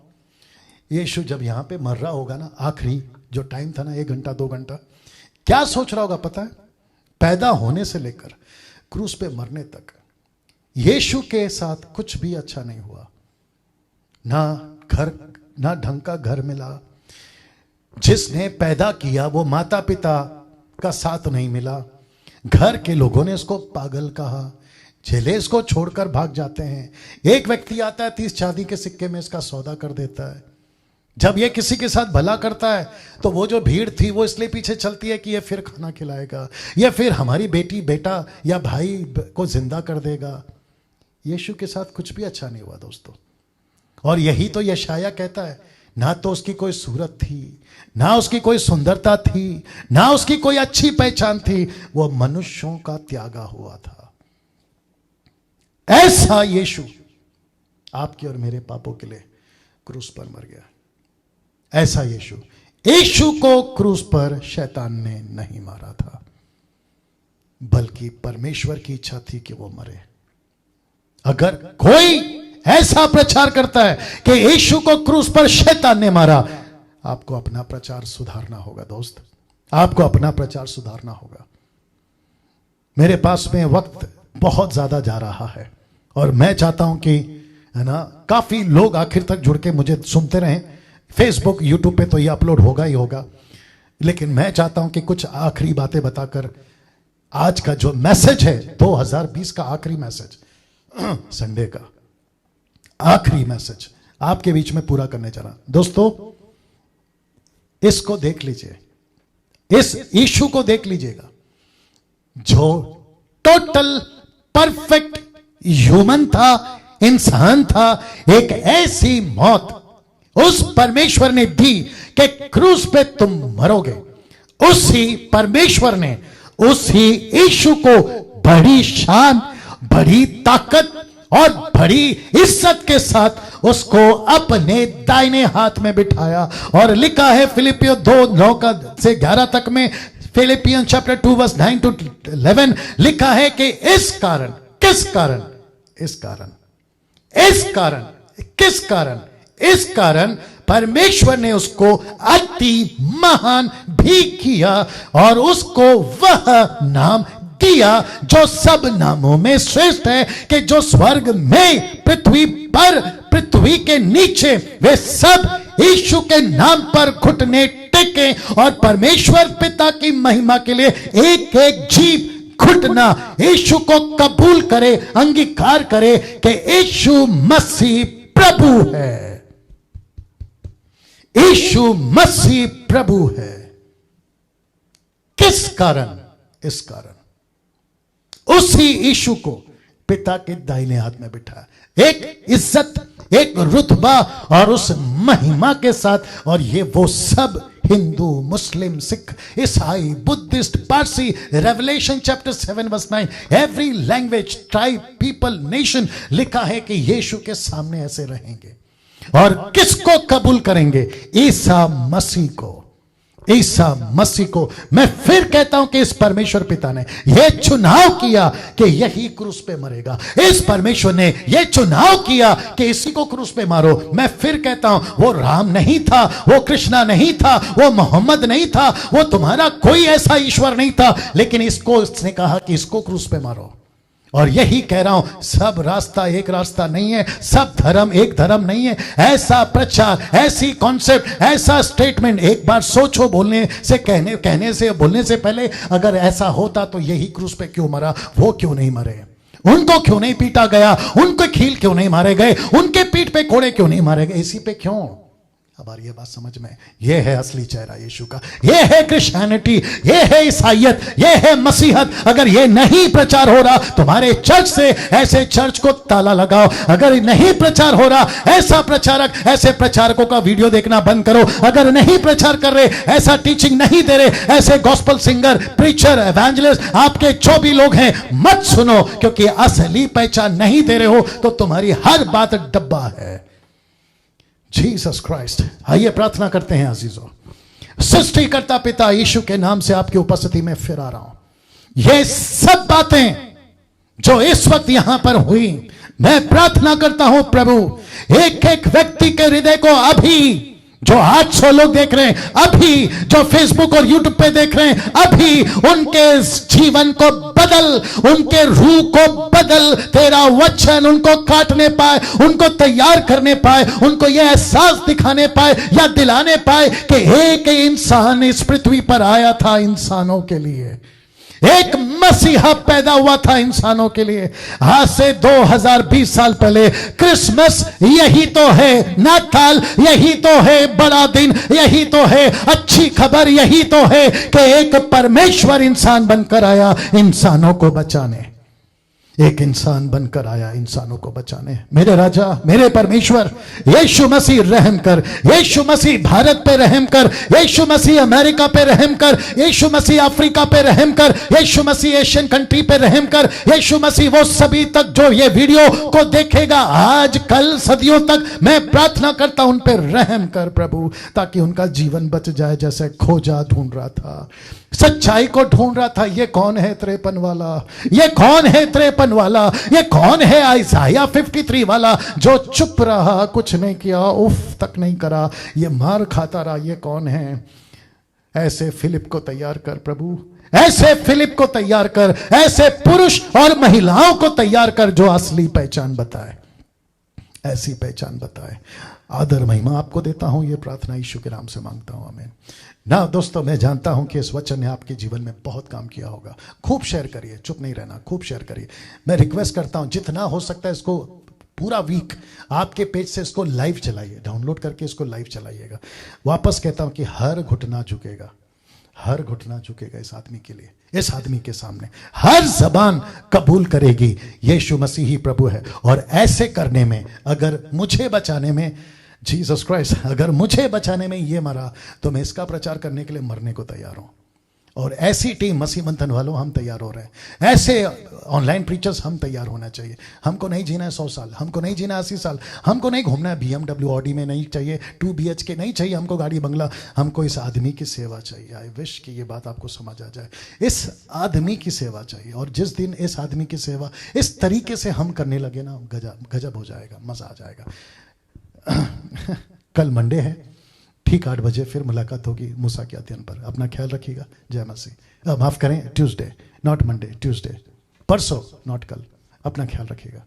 यीशु जब यहां पे मर रहा होगा ना, आखिरी जो टाइम था ना, 1 घंटा 2 घंटा, क्या सोच रहा होगा पता है? पैदा होने से लेकर क्रूस पे मरने तक यीशु के साथ कुछ भी अच्छा नहीं हुआ। ना ढंग का घर मिला, जिसने पैदा किया वो माता पिता का साथ नहीं मिला, घर के लोगों ने इसको पागल कहा, चेले इसको छोड़कर भाग जाते हैं। एक व्यक्ति आता है 30 चांदी के सिक्के में इसका सौदा कर देता है। जब ये किसी के साथ भला करता है तो वो जो भीड़ थी वो इसलिए पीछे चलती है कि ये फिर खाना खिलाएगा, या फिर हमारी बेटी बेटा या भाई को जिंदा कर देगा। यीशु के साथ कुछ भी अच्छा नहीं हुआ दोस्तों। और यही तो यशाया कहता है, ना तो उसकी कोई सूरत थी, ना उसकी कोई सुंदरता थी, ना उसकी कोई अच्छी पहचान थी, वो मनुष्यों का त्यागा हुआ था। ऐसा यीशु आपके और मेरे पापों के लिए क्रूस पर मर गया। ऐसा यीशु को क्रूस पर शैतान ने नहीं मारा था, बल्कि परमेश्वर की इच्छा थी कि वो मरे। अगर कोई ऐसा प्रचार करता है कि यीशु को क्रूस पर शैतान ने मारा, आपको अपना प्रचार सुधारना होगा दोस्त, आपको अपना प्रचार सुधारना होगा। मेरे पास में वक्त बहुत ज्यादा जा रहा है और मैं चाहता हूं कि, है ना, काफी लोग आखिर तक जुड़ के मुझे सुनते रहें। फेसबुक यूट्यूब पे तो ये अपलोड होगा ही होगा, लेकिन मैं चाहता हूं कि कुछ आखिरी बातें बताकर आज का जो मैसेज है, 2020 का आखिरी मैसेज, संडे का आखिरी मैसेज आपके बीच में पूरा करने जा रहा। दोस्तों इसको देख लीजिए, इस यीशु को देख लीजिएगा जो टोटल परफेक्ट ह्यूमन था, इंसान था। एक ऐसी मौत उस परमेश्वर ने दी कि क्रूस पे तुम मरोगे। उसी परमेश्वर ने उसी यीशु को बड़ी शान, बड़ी ताकत और बड़ी इज्जत के साथ उसको अपने दाहिने हाथ में बिठाया। और लिखा है फिलिपियों 2:9 से 11 तक में, फिलिपियन चैप्टर 2 वर्स 9 to 11 लिखा है कि इस कारण, इस कारण परमेश्वर ने उसको अति महान भी किया और उसको वह नाम दिया जो सब नामों में श्रेष्ठ है, कि जो स्वर्ग में, पृथ्वी पर, पृथ्वी के नीचे, वे सब यीशु के नाम पर घुटने टेके और परमेश्वर पिता की महिमा के लिए एक एक जीव घुटना यीशु को कबूल करे, अंगीकार करे कि यीशु मसीह प्रभु है। यीशु मसीह प्रभु है। किस कारण? इस कारण उसी यीशु को पिता के दाहिने हाथ में बिठाया, एक इज्जत, एक रुतबा और उस महिमा के साथ। और ये वो सब हिंदू, मुस्लिम, सिख, ईसाई, बुद्धिस्ट, पारसी, revelation chapter 7 verse 9, every language, tribe, people, nation, लिखा है कि यीशु के सामने ऐसे रहेंगे। और किसको कबूल करेंगे? ईसा मसीह को। ईसा मसीह को मैं फिर कहता हूं कि इस परमेश्वर पिता ने यह चुनाव किया कि यही क्रूस पे मरेगा। इस परमेश्वर ने यह चुनाव किया कि इसी को क्रूस पे मारो। मैं फिर कहता हूं वो राम नहीं था, वो कृष्णा नहीं था, वो मोहम्मद नहीं था, वो तुम्हारा कोई ऐसा ईश्वर नहीं था, लेकिन इसको इसने कहा कि इसको क्रूस पे मारो। और यही कह रहा हूं, सब रास्ता एक रास्ता नहीं है, सब धर्म एक धर्म नहीं है। ऐसा प्रचार, ऐसी कॉन्सेप्ट, ऐसा स्टेटमेंट एक बार सोचो बोलने से कहने से बोलने से पहले। अगर ऐसा होता तो यही क्रूस पे क्यों मरा, वो क्यों नहीं मरे, उनको क्यों नहीं पीटा गया, उनके खील क्यों नहीं मारे गए, उनके पीठ पे कोड़े क्यों नहीं मारे गए, इसी पे क्यों। अब आ रही है बात समझ में। यह है असली चेहरा यीशु का, यह है क्रिश्चियनिटी, यह है ईसाईयत, यह है मसीहत। अगर यह नहीं प्रचार हो रहा तुम्हारे चर्च से, ऐसे चर्च को ताला लगाओ। अगर नहीं प्रचार हो रहा, ऐसा प्रचारक, ऐसे प्रचारकों का वीडियो देखना बंद करो। अगर नहीं प्रचार कर रहे, ऐसा टीचिंग नहीं दे रहे, ऐसे गॉस्पेल सिंगर, प्रीचर, एवेंजलिस्ट, आपके जो भी लोग हैं, मत सुनो, क्योंकि असली पहचान नहीं दे रहे हो तो तुम्हारी हर बात डब्बा है। Jesus Christ. आइए प्रार्थना करते हैं अजीजों। सृष्टिकर्ता पिता यीशु के नाम से आपकी उपस्थिति में फिर आ रहा हूं। ये सब बातें जो इस वक्त यहां पर हुई, मैं प्रार्थना करता हूं प्रभु, एक एक व्यक्ति के हृदय को अभी, जो 800 लोग देख रहे हैं अभी, जो फेसबुक और यूट्यूब पे देख रहे हैं अभी, उनके जीवन को बदल, उनके रूह को बदल। तेरा वचन उनको काटने पाए, उनको तैयार करने पाए, उनको यह एहसास दिखाने पाए या दिलाने पाए कि एक इंसान इस पृथ्वी पर आया था इंसानों के लिए, एक मसीहा पैदा हुआ था इंसानों के लिए। आज से 2020 साल पहले क्रिसमस यही तो है, नाताल यही तो है, बड़ा दिन यही तो है, अच्छी खबर यही तो है कि एक परमेश्वर इंसान बनकर आया इंसानों को बचाने। एक इंसान बनकर आया इंसानों को बचाने। मेरे राजा, मेरे परमेश्वर, यीशु मसीह रहम कर। यीशु मसीह भारत पे रहम कर। यीशु मसीह अमेरिका पे रहम कर। यीशु मसीह अफ्रीका पे रहम कर। यीशु मसीह एशियन कंट्री पे रहम कर। यीशु मसीह वो सभी तक जो ये वीडियो को देखेगा आज, कल, सदियों तक, मैं प्रार्थना करता हूं उन पे रहम कर प्रभु, ताकि उनका जीवन बच जाए। जैसे खोजा ढूंढ रहा था, सच्चाई को ढूंढ रहा था, ये कौन है 53 वाला, ये कौन है 53 वाला, ये कौन है आइसाया 53 वाला जो चुप रहा, कुछ नहीं किया, उफ तक नहीं करा, ये मार खाता रहा, ये कौन है। ऐसे फिलिप को तैयार कर प्रभु, ऐसे फिलिप को तैयार कर, ऐसे पुरुष और महिलाओं को तैयार कर जो असली पहचान बताए, ऐसी पहचान बताए। आदर महिमा आपको देता हूं, यह प्रार्थना यीशु के नाम से मांगता हूं, आमीन। ना दोस्तों, मैं जानता हूं कि इस वचन ने आपके जीवन में बहुत काम किया होगा। खूब शेयर करिए, चुप नहीं रहना, खूब शेयर करिए। मैं रिक्वेस्ट करता हूं जितना हो सकता है इसको पूरा वीक आपके पेज से इसको लाइव चलाइए, डाउनलोड करके इसको लाइव चलाइएगा। वापस कहता हूं कि हर घुटना झुकेगा, हर घुटना झुकेगा इस आदमी के लिए, इस आदमी के सामने। हर जबान कबूल करेगी यीशु मसीह ही प्रभु है। और ऐसे करने में, अगर मुझे बचाने में, जीसस क्राइस्ट अगर मुझे बचाने में ये मरा, तो मैं इसका प्रचार करने के लिए मरने को तैयार हूं। और ऐसी टीम मसीह मंथन वालों हम तैयार हो रहे हैं। ऐसे ऑनलाइन प्रीचर्स हम तैयार होना चाहिए। हमको नहीं जीना है 100 साल, हमको नहीं जीना 80 साल, हमको नहीं घूमना है BMW ऑडी में, नहीं चाहिए 2 BHK, नहीं चाहिए हमको गाड़ी बंगला। हमको इस आदमी की सेवा चाहिए। आई विश कि ये बात आपको समझ आ जाए। इस आदमी की सेवा चाहिए। और जिस दिन इस आदमी की सेवा इस तरीके से हम करने लगे ना, गजब हो जाएगा, मजा आ जाएगा। कल मंडे है, ठीक 8 बजे फिर मुलाकात होगी मूसा के अध्ययन पर। अपना ख्याल रखिएगा। जय मसीह। माफ करें, ट्यूसडे, नॉट मंडे, ट्यूसडे, परसों, नॉट कल। अपना ख्याल रखिएगा।